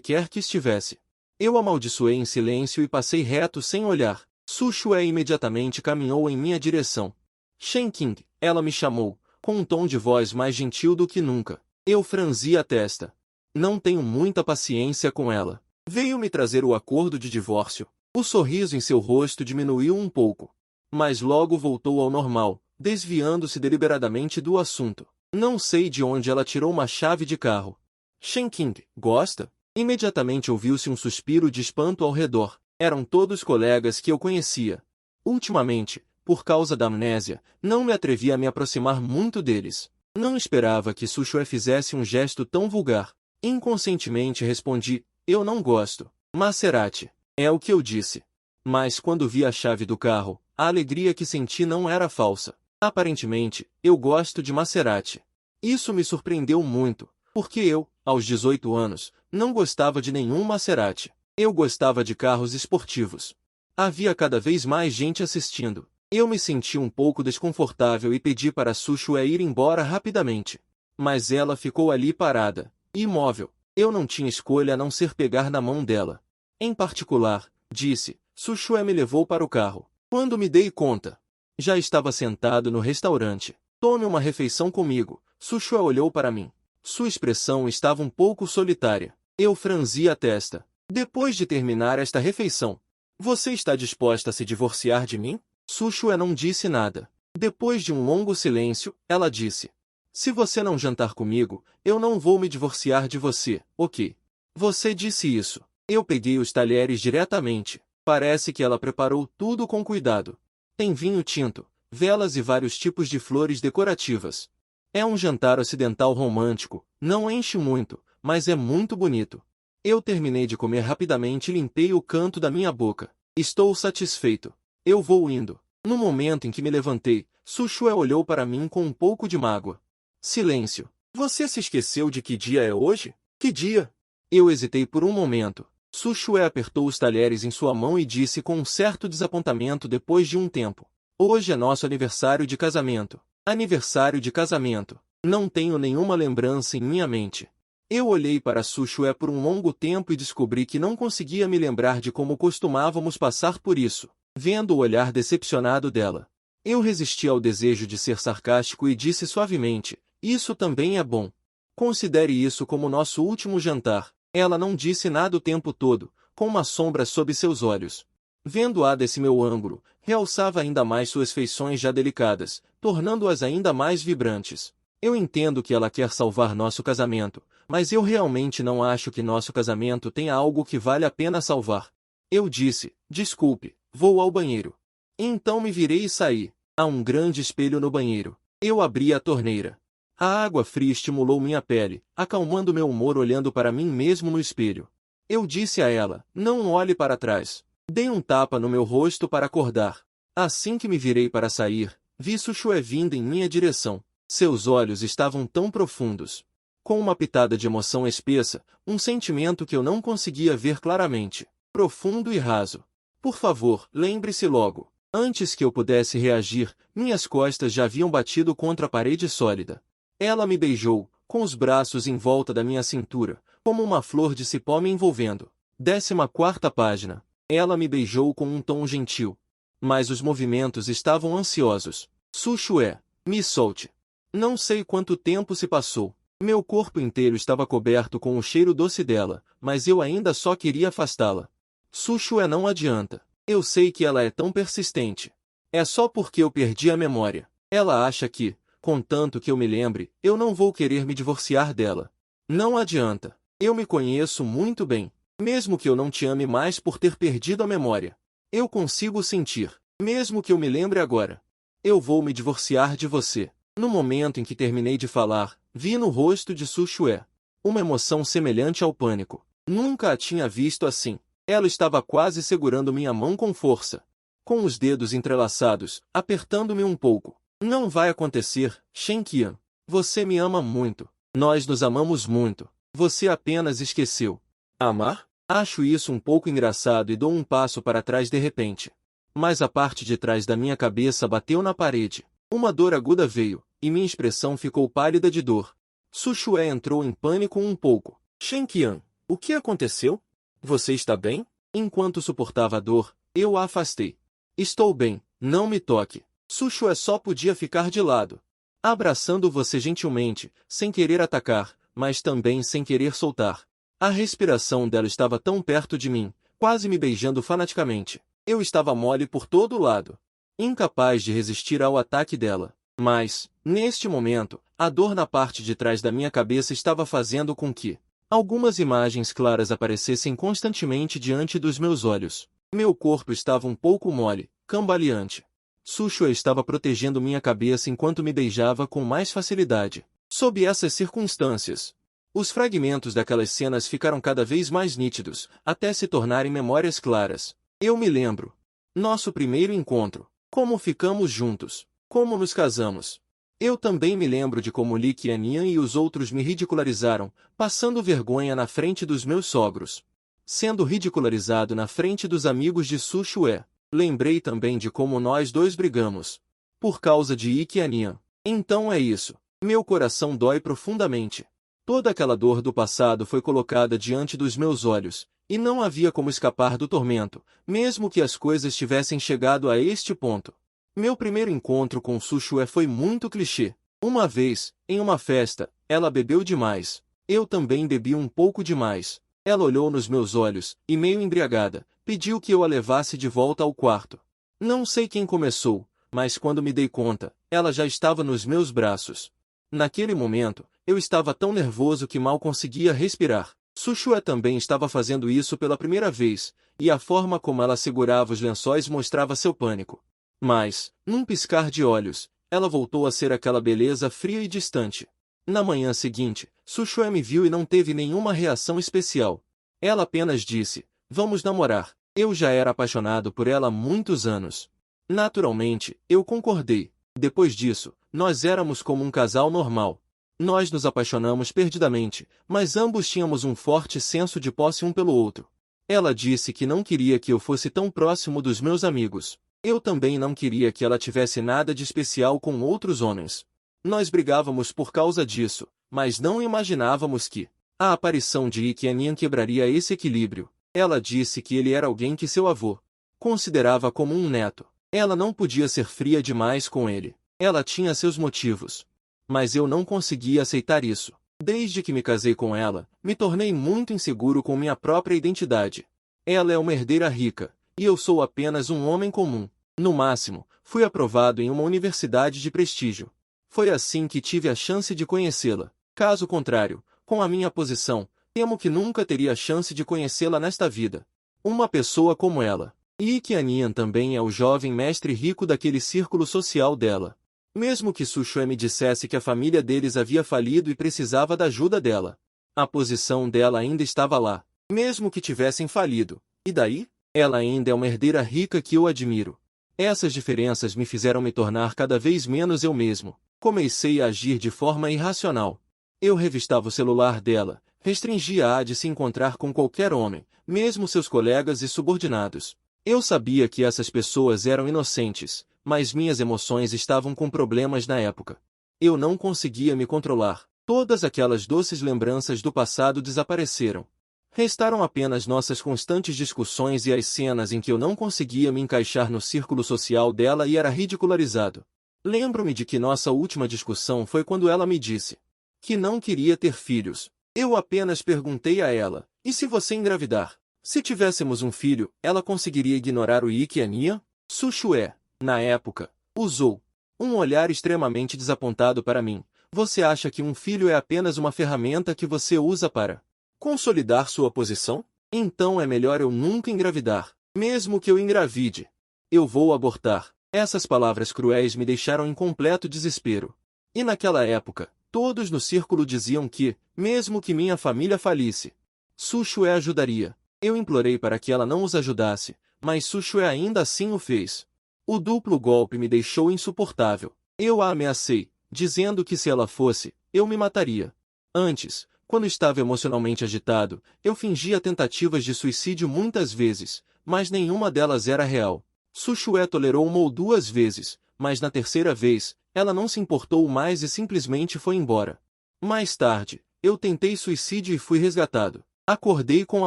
quer que estivesse. Eu amaldiçoei em silêncio e passei reto sem olhar. Sushue imediatamente caminhou em minha direção. Shen Qing, ela me chamou, com um tom de voz mais gentil do que nunca. Eu franzi a testa. Não tenho muita paciência com ela. Veio me trazer o acordo de divórcio. O sorriso em seu rosto diminuiu um pouco, mas logo voltou ao normal, desviando-se deliberadamente do assunto. Não sei de onde ela tirou uma chave de carro. Shen Qing, gosta? Imediatamente ouviu-se um suspiro de espanto ao redor. Eram todos colegas que eu conhecia. Ultimamente, por causa da amnésia, não me atrevi a me aproximar muito deles. Não esperava que Sushue fizesse um gesto tão vulgar. Inconscientemente respondi, eu não gosto. Maserati. É o que eu disse. Mas quando vi a chave do carro, a alegria que senti não era falsa. Aparentemente, eu gosto de Maserati. Isso me surpreendeu muito, porque eu, aos 18 anos, não gostava de nenhum Maserati. Eu gostava de carros esportivos. Havia cada vez mais gente assistindo. Eu me senti um pouco desconfortável e pedi para Sushue ir embora rapidamente. Mas ela ficou ali parada, imóvel. Eu não tinha escolha a não ser pegar na mão dela. Em particular, disse, Sushue me levou para o carro. Quando me dei conta, já estava sentado no restaurante. Tome uma refeição comigo. Sushue olhou para mim. Sua expressão estava um pouco solitária. Eu franzi a testa. Depois de terminar esta refeição, você está disposta a se divorciar de mim? Sushue não disse nada. Depois de um longo silêncio, ela disse, se você não jantar comigo, eu não vou me divorciar de você, ok? Você disse isso. Eu peguei os talheres diretamente. Parece que ela preparou tudo com cuidado. Tem vinho tinto, velas e vários tipos de flores decorativas. É um jantar ocidental romântico, não enche muito, mas é muito bonito. Eu terminei de comer rapidamente e limpei o canto da minha boca. Estou satisfeito. Eu vou indo. No momento em que me levantei, Sushue olhou para mim com um pouco de mágoa. Silêncio. Você se esqueceu de que dia é hoje? Que dia? Eu hesitei por um momento. Sushue apertou os talheres em sua mão e disse com um certo desapontamento depois de um tempo. Hoje é nosso aniversário de casamento. Aniversário de casamento. Não tenho nenhuma lembrança em minha mente. Eu olhei para Sushue por um longo tempo e descobri que não conseguia me lembrar de como costumávamos passar por isso, vendo o olhar decepcionado dela. Eu resisti ao desejo de ser sarcástico e disse suavemente, isso também é bom. Considere isso como nosso último jantar. Ela não disse nada o tempo todo, com uma sombra sob seus olhos. Vendo-a desse meu ângulo, realçava ainda mais suas feições já delicadas, tornando-as ainda mais vibrantes. Eu entendo que ela quer salvar nosso casamento, mas eu realmente não acho que nosso casamento tenha algo que vale a pena salvar. Eu disse, desculpe, vou ao banheiro. Então me virei e saí. Há um grande espelho no banheiro. Eu abri a torneira. A água fria estimulou minha pele, acalmando meu humor olhando para mim mesmo no espelho. Eu disse a ela, não olhe para trás. Dei um tapa no meu rosto para acordar. Assim que me virei para sair, vi Sushue vindo em minha direção. Seus olhos estavam tão profundos. Com uma pitada de emoção espessa, um sentimento que eu não conseguia ver claramente. Profundo e raso. Por favor, lembre-se logo. Antes que eu pudesse reagir, minhas costas já haviam batido contra a parede sólida. Ela me beijou, com os braços em volta da minha cintura, como uma flor de cipó me envolvendo. 14ª página. Ela me beijou com um tom gentil. Mas os movimentos estavam ansiosos. Sushue, me solte. Não sei quanto tempo se passou. Meu corpo inteiro estava coberto com o cheiro doce dela, mas eu ainda só queria afastá-la. Sushue, não adianta. Eu sei que ela é tão persistente. É só porque eu perdi a memória. Ela acha que, contanto que eu me lembre, eu não vou querer me divorciar dela. Não adianta. Eu me conheço muito bem. Mesmo que eu não te ame mais por ter perdido a memória. Eu consigo sentir, mesmo que eu me lembre agora. Eu vou me divorciar de você. No momento em que terminei de falar, vi no rosto de Sushue uma emoção semelhante ao pânico. Nunca a tinha visto assim. Ela estava quase segurando minha mão com força. Com os dedos entrelaçados, apertando-me um pouco. Não vai acontecer, Shen Qian. Você me ama muito. Nós nos amamos muito. Você apenas esqueceu. Amar? Acho isso um pouco engraçado e dou um passo para trás de repente. Mas a parte de trás da minha cabeça bateu na parede. Uma dor aguda veio, e minha expressão ficou pálida de dor. Sushue entrou em pânico um pouco. Shen Qian, o que aconteceu? Você está bem? Enquanto suportava a dor, eu a afastei. Estou bem, não me toque. Sushue só podia ficar de lado. Abraçando você gentilmente, sem querer atacar, mas também sem querer soltar. A respiração dela estava tão perto de mim, quase me beijando fanaticamente. Eu estava mole por todo lado, incapaz de resistir ao ataque dela. Mas, neste momento, a dor na parte de trás da minha cabeça estava fazendo com que algumas imagens claras aparecessem constantemente diante dos meus olhos. Meu corpo estava um pouco mole, cambaleante. Sushue estava protegendo minha cabeça enquanto me beijava com mais facilidade. Sob essas circunstâncias, os fragmentos daquelas cenas ficaram cada vez mais nítidos, até se tornarem memórias claras. Eu me lembro. Nosso primeiro encontro. Como ficamos juntos. Como nos casamos. Eu também me lembro de como Li Qianian e os outros me ridicularizaram, passando vergonha na frente dos meus sogros. Sendo ridicularizado na frente dos amigos de Sushue. Lembrei também de como nós dois brigamos. Por causa de Li Qianian. Então é isso. Meu coração dói profundamente. Toda aquela dor do passado foi colocada diante dos meus olhos, e não havia como escapar do tormento, mesmo que as coisas tivessem chegado a este ponto. Meu primeiro encontro com Sushue foi muito clichê. Uma vez, em uma festa, ela bebeu demais. Eu também bebi um pouco demais. Ela olhou nos meus olhos, e meio embriagada, pediu que eu a levasse de volta ao quarto. Não sei quem começou, mas quando me dei conta, ela já estava nos meus braços. Naquele momento, eu estava tão nervoso que mal conseguia respirar. Sushue também estava fazendo isso pela primeira vez, e a forma como ela segurava os lençóis mostrava seu pânico. Mas, num piscar de olhos, ela voltou a ser aquela beleza fria e distante. Na manhã seguinte, Sushue me viu e não teve nenhuma reação especial. Ela apenas disse, vamos namorar. Eu já era apaixonado por ela há muitos anos. Naturalmente, eu concordei. Depois disso, nós éramos como um casal normal. Nós nos apaixonamos perdidamente, mas ambos tínhamos um forte senso de posse um pelo outro. Ela disse que não queria que eu fosse tão próximo dos meus amigos. Eu também não queria que ela tivesse nada de especial com outros homens. Nós brigávamos por causa disso, mas não imaginávamos que A aparição de Ikeanian quebraria esse equilíbrio. Ela disse que ele era alguém que seu avô considerava como um neto. Ela não podia ser fria demais com ele. Ela tinha seus motivos. Mas eu não conseguia aceitar isso. Desde que me casei com ela, me tornei muito inseguro com minha própria identidade. Ela é uma herdeira rica, e eu sou apenas um homem comum. No máximo, fui aprovado em uma universidade de prestígio. Foi assim que tive a chance de conhecê-la. Caso contrário, com a minha posição, temo que nunca teria a chance de conhecê-la nesta vida. Uma pessoa como ela. E Ikeanian também é o jovem mestre rico daquele círculo social dela. Mesmo que Sushue me dissesse que a família deles havia falido e precisava da ajuda dela, a posição dela ainda estava lá. Mesmo que tivessem falido. E daí? Ela ainda é uma herdeira rica que eu admiro. Essas diferenças me fizeram me tornar cada vez menos eu mesmo. Comecei a agir de forma irracional. Eu revistava o celular dela, restringia-a de se encontrar com qualquer homem, mesmo seus colegas e subordinados. Eu sabia que essas pessoas eram inocentes, mas minhas emoções estavam com problemas na época. Eu não conseguia me controlar. Todas aquelas doces lembranças do passado desapareceram. Restaram apenas nossas constantes discussões e as cenas em que eu não conseguia me encaixar no círculo social dela e era ridicularizado. Lembro-me de que nossa última discussão foi quando ela me disse que não queria ter filhos. Eu apenas perguntei a ela, e se você engravidar? Se tivéssemos um filho, ela conseguiria ignorar o Ikeanian? Sushue, na época, usou um olhar extremamente desapontado para mim. Você acha que um filho é apenas uma ferramenta que você usa para consolidar sua posição? Então é melhor eu nunca engravidar. Mesmo que eu engravide, eu vou abortar. Essas palavras cruéis me deixaram em completo desespero. E naquela época, todos no círculo diziam que, mesmo que minha família falisse, Sushue ajudaria. Eu implorei para que ela não os ajudasse, mas Sushue ainda assim o fez. O duplo golpe me deixou insuportável. Eu a ameacei, dizendo que se ela fosse, eu me mataria. Antes, quando estava emocionalmente agitado, eu fingia tentativas de suicídio muitas vezes, mas nenhuma delas era real. Sushue tolerou uma ou duas vezes, mas na terceira vez, ela não se importou mais e simplesmente foi embora. Mais tarde, eu tentei suicídio e fui resgatado. Acordei com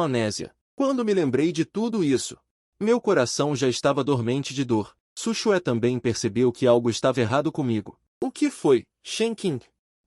amnésia. Quando me lembrei de tudo isso, meu coração já estava dormente de dor. Sushue também percebeu que algo estava errado comigo. O que foi, Shenking?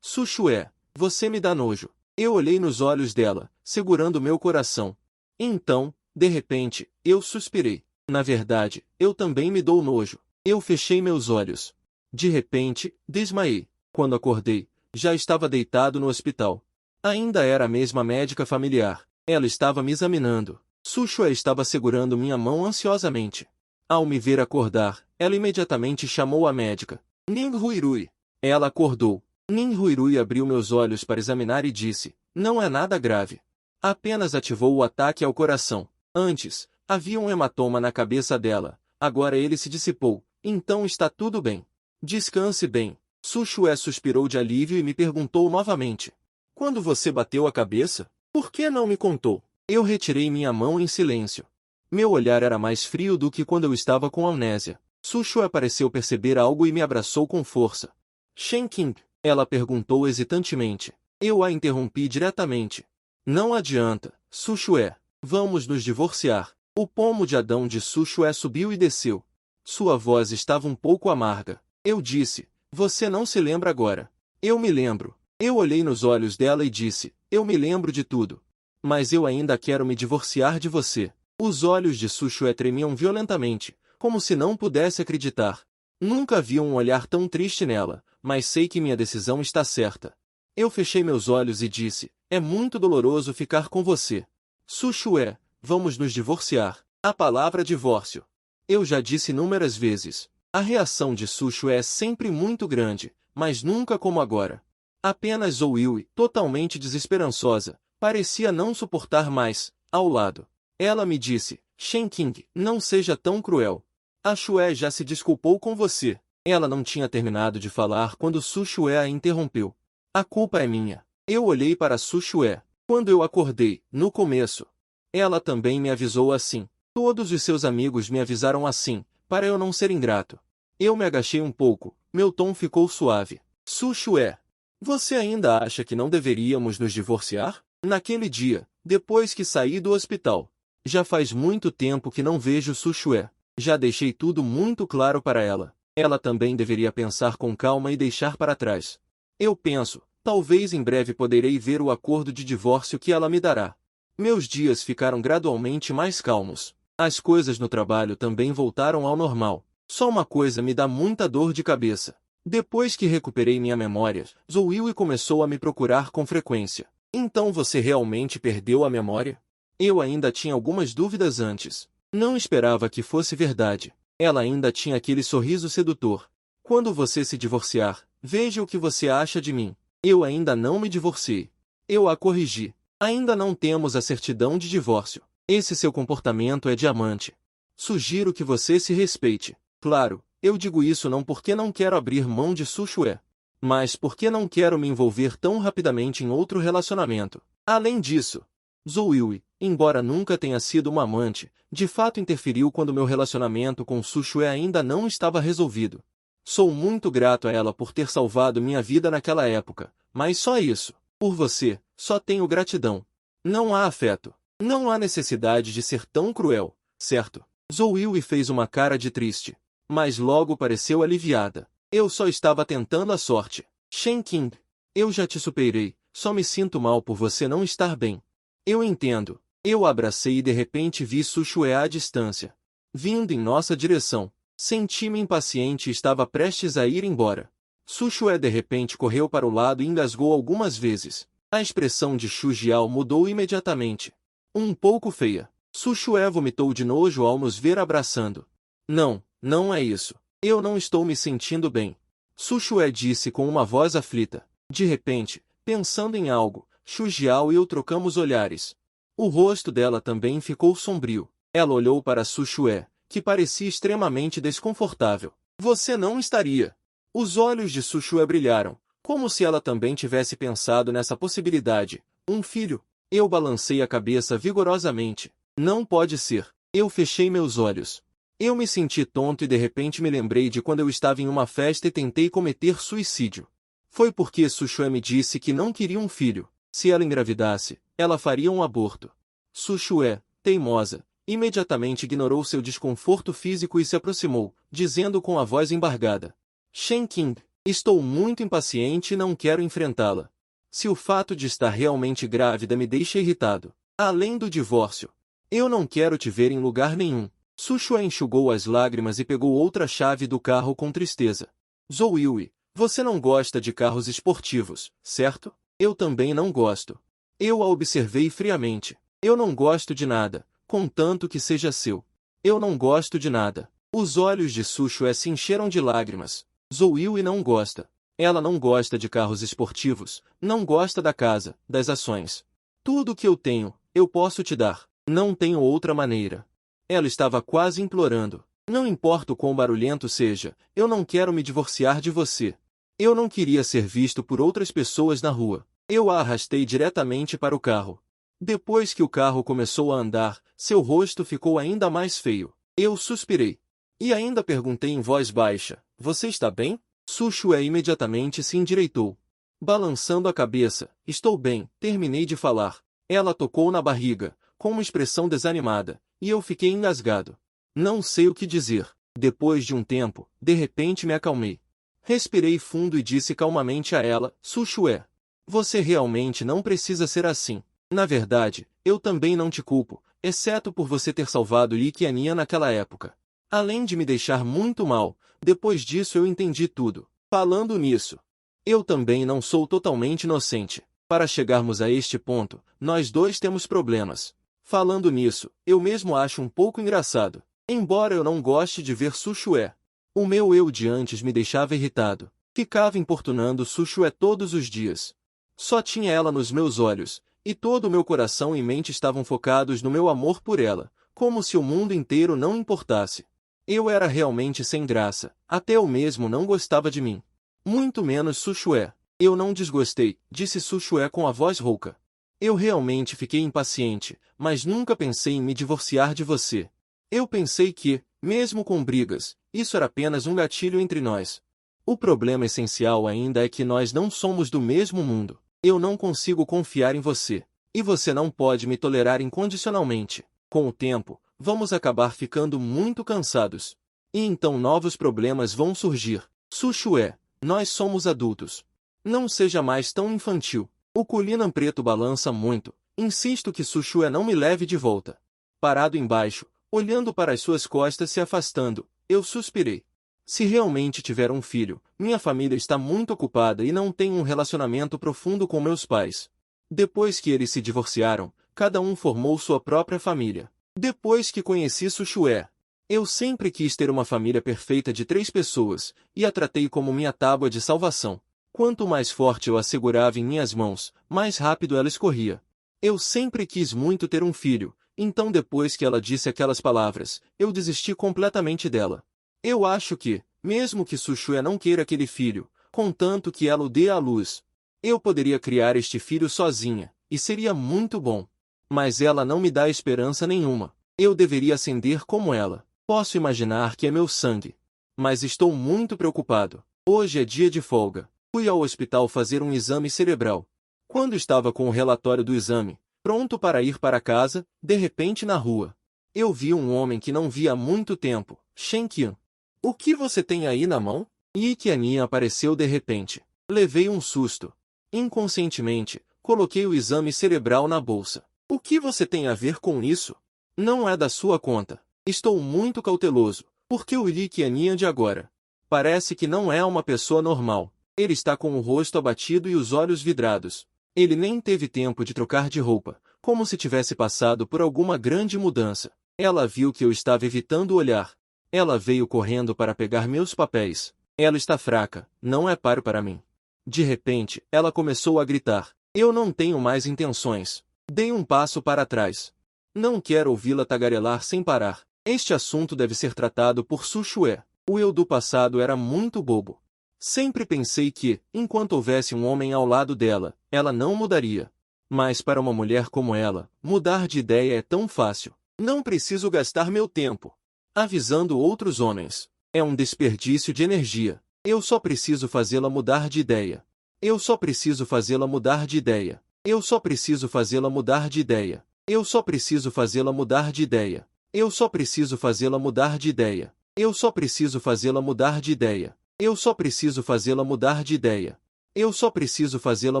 Sushue, você me dá nojo. Eu olhei nos olhos dela, segurando meu coração. Então, de repente, eu suspirei. Na verdade, eu também me dou nojo. Eu fechei meus olhos. De repente, desmaiei. Quando acordei, já estava deitado no hospital. Ainda era a mesma médica familiar. Ela estava me examinando. Sushue estava segurando minha mão ansiosamente. Ao me ver acordar, ela imediatamente chamou a médica. Ninhuirui. Ela acordou. Ninhuirui abriu meus olhos para examinar e disse, não é nada grave. Apenas ativou o ataque ao coração. Antes, havia um hematoma na cabeça dela. Agora ele se dissipou. Então está tudo bem. Descanse bem. Sushue suspirou de alívio e me perguntou novamente. Quando você bateu a cabeça? Por que não me contou? Eu retirei minha mão em silêncio. Meu olhar era mais frio do que quando eu estava com amnésia. Sushue pareceu perceber algo e me abraçou com força. Shenking? Ela perguntou hesitantemente. Eu a interrompi diretamente. Não adianta, Sushue. Vamos nos divorciar. O pomo de Adão de Sushue subiu e desceu. Sua voz estava um pouco amarga. Eu disse, você não se lembra agora. Eu me lembro. Eu olhei nos olhos dela e disse, eu me lembro de tudo. Mas eu ainda quero me divorciar de você. Os olhos de Sushue tremiam violentamente, como se não pudesse acreditar. Nunca vi um olhar tão triste nela, mas sei que minha decisão está certa. Eu fechei meus olhos e disse, é muito doloroso ficar com você. Sushue, vamos nos divorciar. A palavra divórcio. Eu já disse inúmeras vezes. A reação de Sushue é sempre muito grande, mas nunca como agora. Apenas Zoiui, totalmente desesperançosa, parecia não suportar mais, ao lado. Ela me disse, Shenking, não seja tão cruel. A Shue já se desculpou com você. Ela não tinha terminado de falar quando Sushue a interrompeu. A culpa é minha. Eu olhei para Sushue. Quando eu acordei, no começo, ela também me avisou assim. Todos os seus amigos me avisaram assim, para eu não ser ingrato. Eu me agachei um pouco, meu tom ficou suave. Sushue, você ainda acha que não deveríamos nos divorciar? Naquele dia, depois que saí do hospital, já faz muito tempo que não vejo Sushue. Já deixei tudo muito claro para ela. Ela também deveria pensar com calma e deixar para trás. Eu penso, talvez em breve poderei ver o acordo de divórcio que ela me dará. Meus dias ficaram gradualmente mais calmos. As coisas no trabalho também voltaram ao normal. Só uma coisa me dá muita dor de cabeça. Depois que recuperei minha memória, Zoe começou a me procurar com frequência. Então você realmente perdeu a memória? Eu ainda tinha algumas dúvidas antes. Não esperava que fosse verdade. Ela ainda tinha aquele sorriso sedutor. Quando você se divorciar, veja o que você acha de mim. Eu ainda não me divorciei. Eu a corrigi. Ainda não temos a certidão de divórcio. Esse seu comportamento é diamante. Sugiro que você se respeite. Claro, eu digo isso não porque não quero abrir mão de Sushue, mas porque não quero me envolver tão rapidamente em outro relacionamento. Além disso, Zoe, embora nunca tenha sido uma amante, de fato interferiu quando meu relacionamento com Sushue ainda não estava resolvido. Sou muito grato a ela por ter salvado minha vida naquela época, mas só isso. Por você, só tenho gratidão. Não há afeto. Não há necessidade de ser tão cruel, certo? Zoe fez uma cara de triste, mas logo pareceu aliviada. Eu só estava tentando a sorte. Shen Qing, eu já te superei, só me sinto mal por você não estar bem. Eu entendo. Eu a abracei e de repente vi Sushue à distância, vindo em nossa direção. Senti-me impaciente e estava prestes a ir embora. Sushue de repente correu para o lado e engasgou algumas vezes. A expressão de Xu Jiao mudou imediatamente. Um pouco feia. Sushue vomitou de nojo ao nos ver abraçando. Não, não é isso. Eu não estou me sentindo bem. Sushue disse com uma voz aflita. De repente, pensando em algo, Xu Jiao e eu trocamos olhares. O rosto dela também ficou sombrio. Ela olhou para Sushue, que parecia extremamente desconfortável. Você não estaria. Os olhos de Sushue brilharam, como se ela também tivesse pensado nessa possibilidade. Um filho. Eu balancei a cabeça vigorosamente. Não pode ser. Eu fechei meus olhos. Eu me senti tonto e de repente me lembrei de quando eu estava em uma festa e tentei cometer suicídio. Foi porque Sushue me disse que não queria um filho. Se ela engravidasse, ela faria um aborto. Sushue, teimosa, imediatamente ignorou seu desconforto físico e se aproximou, dizendo com a voz embargada. Shen Qing, estou muito impaciente e não quero enfrentá-la. Se o fato de estar realmente grávida me deixa irritado, além do divórcio, eu não quero te ver em lugar nenhum. Sushue enxugou as lágrimas e pegou outra chave do carro com tristeza. Zoe, você não gosta de carros esportivos, certo? Eu também não gosto. Eu a observei friamente. Eu não gosto de nada, contanto que seja seu. Eu não gosto de nada. Os olhos de Sushue se encheram de lágrimas. Zoe não gosta. Ela não gosta de carros esportivos, não gosta da casa, das ações. Tudo o que eu tenho, eu posso te dar. Não tenho outra maneira. Ela estava quase implorando. Não importa o quão barulhento seja, eu não quero me divorciar de você. Eu não queria ser visto por outras pessoas na rua. Eu a arrastei diretamente para o carro. Depois que o carro começou a andar, seu rosto ficou ainda mais feio. Eu suspirei. E ainda perguntei em voz baixa, você está bem? Sushue imediatamente se endireitou. Balançando a cabeça, estou bem, terminei de falar. Ela tocou na barriga, com uma expressão desanimada, e eu fiquei engasgado. Não sei o que dizer. Depois de um tempo, de repente me acalmei. Respirei fundo e disse calmamente a ela, Sushue, você realmente não precisa ser assim. Na verdade, eu também não te culpo, exceto por você ter salvado Liquiania naquela época. Além de me deixar muito mal, depois disso eu entendi tudo. Falando nisso, eu também não sou totalmente inocente. Para chegarmos a este ponto, nós dois temos problemas. Falando nisso, eu mesmo acho um pouco engraçado. Embora eu não goste de ver Sushue, o meu eu de antes me deixava irritado. Ficava importunando Sushue todos os dias. Só tinha ela nos meus olhos, e todo o meu coração e mente estavam focados no meu amor por ela, como se o mundo inteiro não importasse. Eu era realmente sem graça, até eu mesmo não gostava de mim. Muito menos Sushue. Eu não desgostei, disse Sushue com a voz rouca. Eu realmente fiquei impaciente, mas nunca pensei em me divorciar de você. Eu pensei que, mesmo com brigas, isso era apenas um gatilho entre nós. O problema essencial ainda é que nós não somos do mesmo mundo. Eu não consigo confiar em você. E você não pode me tolerar incondicionalmente. Com o tempo, vamos acabar ficando muito cansados. E então novos problemas vão surgir. Su Shue, nós somos adultos. Não seja mais tão infantil. O Culinan preto balança muito. Insisto que Su Shue não me leve de volta. Parado embaixo, olhando para as suas costas se afastando, eu suspirei. Se realmente tiver um filho, minha família está muito ocupada e não tem um relacionamento profundo com meus pais. Depois que eles se divorciaram, cada um formou sua própria família. Depois que conheci Su Shue, eu sempre quis ter uma família perfeita de 3 pessoas, e a tratei como minha tábua de salvação. Quanto mais forte eu a segurava em minhas mãos, mais rápido ela escorria. Eu sempre quis muito ter um filho, então depois que ela disse aquelas palavras, eu desisti completamente dela. Eu acho que, mesmo que Su Shue não queira aquele filho, contanto que ela o dê à luz, eu poderia criar este filho sozinha, e seria muito bom. Mas ela não me dá esperança nenhuma. Eu deveria ascender como ela. Posso imaginar que é meu sangue. Mas estou muito preocupado. Hoje é dia de folga. Fui ao hospital fazer um exame cerebral. Quando estava com o relatório do exame, pronto para ir para casa, de repente na rua, eu vi um homem que não via há muito tempo, Shen Qian. O que você tem aí na mão? Yi Qianin apareceu de repente. Levei um susto. Inconscientemente, coloquei o exame cerebral na bolsa. O que você tem a ver com isso? Não é da sua conta. Estou muito cauteloso, porque o Yi Qianin de agora parece que não é uma pessoa normal. Ele está com o rosto abatido e os olhos vidrados. Ele nem teve tempo de trocar de roupa, como se tivesse passado por alguma grande mudança. Ela viu que eu estava evitando olhar. Ela veio correndo para pegar meus papéis. Ela está fraca, não é páreo para mim. De repente, ela começou a gritar. Eu não tenho mais intenções. Dei um passo para trás. Não quero ouvi-la tagarelar sem parar. Este assunto deve ser tratado por Su Shue. O eu do passado era muito bobo. Sempre pensei que, enquanto houvesse um homem ao lado dela, ela não mudaria. Mas para uma mulher como ela, mudar de ideia é tão fácil. Não preciso gastar meu tempo avisando outros homens. É um desperdício de energia. Eu só preciso fazê-la mudar de ideia. Eu só preciso fazê-la mudar de ideia. Eu só preciso fazê-la mudar de ideia. Eu só preciso fazê-la mudar de ideia. Eu só preciso fazê-la mudar de ideia. Eu só preciso fazê-la mudar de ideia. Eu só preciso fazê-la mudar de ideia. Eu só preciso fazê-la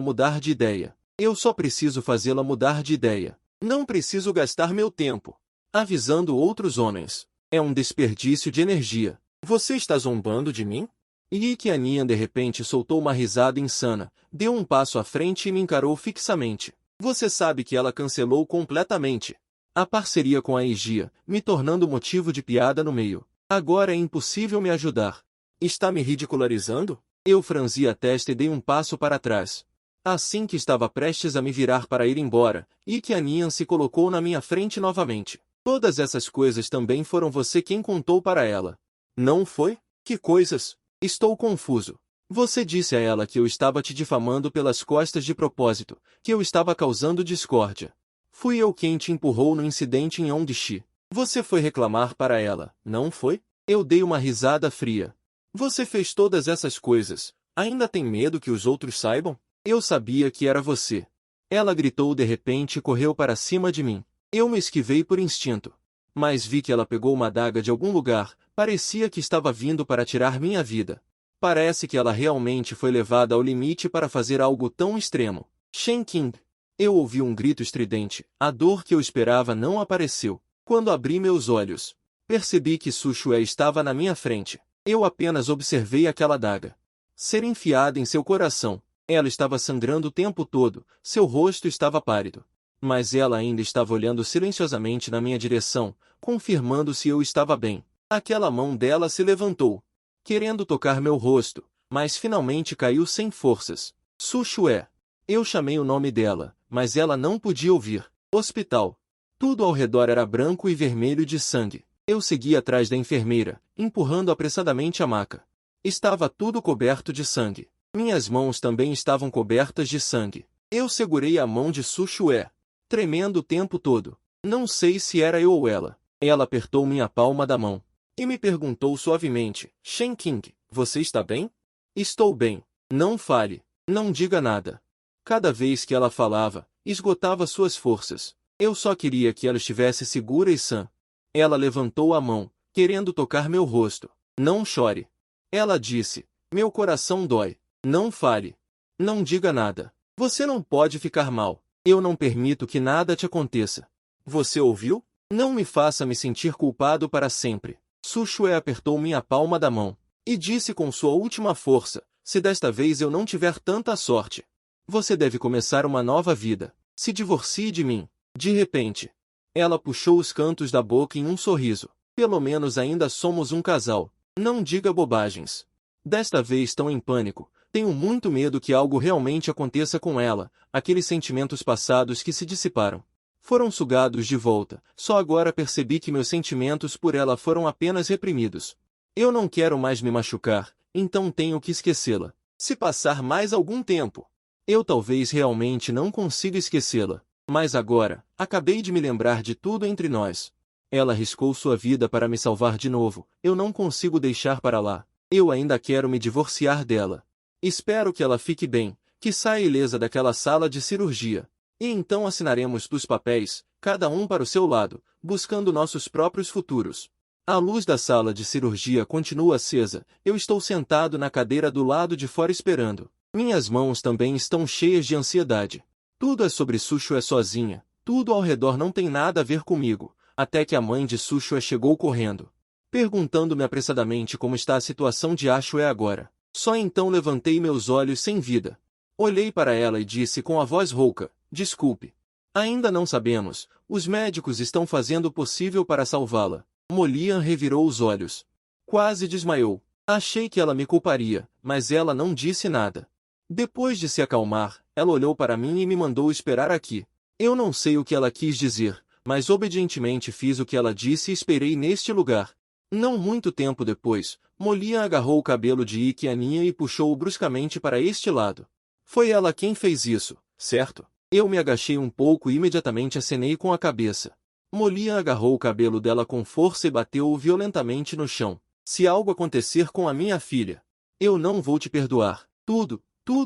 mudar de ideia. Eu só preciso fazê-la mudar de ideia. Não preciso gastar meu tempo avisando outros homens. É um desperdício de energia. Você está zombando de mim? Yi Qianin de repente soltou uma risada insana, deu um passo à frente e me encarou fixamente. Você sabe que ela cancelou completamente a parceria com a Egia, me tornando motivo de piada no meio. Agora é impossível me ajudar. Está me ridicularizando? Eu franzi a testa e dei um passo para trás. Assim que estava prestes a me virar para ir embora, Yi Qianin se colocou na minha frente novamente. Todas essas coisas também foram você quem contou para ela. Não foi? Que coisas? Estou confuso. Você disse a ela que eu estava te difamando pelas costas de propósito, que eu estava causando discórdia. Fui eu quem te empurrou no incidente em Yongxi. Você foi reclamar para ela, não foi? Eu dei uma risada fria. Você fez todas essas coisas. Ainda tem medo que os outros saibam? Eu sabia que era você. Ela gritou de repente e correu para cima de mim. Eu me esquivei por instinto. Mas vi que ela pegou uma adaga de algum lugar, parecia que estava vindo para tirar minha vida. Parece que ela realmente foi levada ao limite para fazer algo tão extremo. Shen Qing. Eu ouvi um grito estridente. A dor que eu esperava não apareceu. Quando abri meus olhos, percebi que Su Shue estava na minha frente. Eu apenas observei aquela adaga ser enfiada em seu coração. Ela estava sangrando o tempo todo, seu rosto estava pálido. Mas ela ainda estava olhando silenciosamente na minha direção, confirmando se eu estava bem. Aquela mão dela se levantou, querendo tocar meu rosto, mas finalmente caiu sem forças. Su Shue. Eu chamei o nome dela, mas ela não podia ouvir. Hospital. Tudo ao redor era branco e vermelho de sangue. Eu segui atrás da enfermeira, empurrando apressadamente a maca. Estava tudo coberto de sangue. Minhas mãos também estavam cobertas de sangue. Eu segurei a mão de Su Shue, tremendo o tempo todo. Não sei se era eu ou ela. Ela apertou minha palma da mão e me perguntou suavemente: Shen Qing, você está bem? Estou bem. Não fale. Não diga nada. Cada vez que ela falava, esgotava suas forças. Eu só queria que ela estivesse segura e sã. Ela levantou a mão, querendo tocar meu rosto. Não chore. Ela disse. Meu coração dói. Não fale. Não diga nada. Você não pode ficar mal. Eu não permito que nada te aconteça. Você ouviu? Não me faça me sentir culpado para sempre. Sushue apertou minha palma da mão e disse com sua última força, se desta vez eu não tiver tanta sorte. Você deve começar uma nova vida. Se divorcie de mim. De repente, ela puxou os cantos da boca em um sorriso. Pelo menos ainda somos um casal. Não diga bobagens. Desta vez tão em pânico, tenho muito medo que algo realmente aconteça com ela, aqueles sentimentos passados que se dissiparam. Foram sugados de volta, só agora percebi que meus sentimentos por ela foram apenas reprimidos. Eu não quero mais me machucar, então tenho que esquecê-la. Se passar mais algum tempo, eu talvez realmente não consiga esquecê-la. Mas agora, acabei de me lembrar de tudo entre nós. Ela arriscou sua vida para me salvar de novo, eu não consigo deixar para lá. Eu ainda quero me divorciar dela. Espero que ela fique bem, que saia ilesa daquela sala de cirurgia. E então assinaremos dos papéis, cada um para o seu lado, buscando nossos próprios futuros. A luz da sala de cirurgia continua acesa, eu estou sentado na cadeira do lado de fora esperando. Minhas mãos também estão cheias de ansiedade. Tudo é sobre Sushue sozinha, tudo ao redor não tem nada a ver comigo, até que a mãe de Sushue chegou correndo, perguntando-me apressadamente como está a situação de Ashue agora. Só então levantei meus olhos sem vida. Olhei para ela e disse com a voz rouca, desculpe. Ainda não sabemos, os médicos estão fazendo o possível para salvá-la. Molian revirou os olhos. Quase desmaiou. Achei que ela me culparia, mas ela não disse nada. Depois de se acalmar, ela olhou para mim e me mandou esperar aqui. Eu não sei o que ela quis dizer, mas obedientemente fiz o que ela disse e esperei neste lugar. Não muito tempo depois, Molian agarrou o cabelo de Ike Aninha e puxou-o bruscamente para este lado. Foi ela quem fez isso, certo? Eu me agachei um pouco e imediatamente acenei com a cabeça. Molian agarrou o cabelo dela com força e bateu-o violentamente no chão. Se algo acontecer com a minha filha, eu não vou te perdoar. Tudo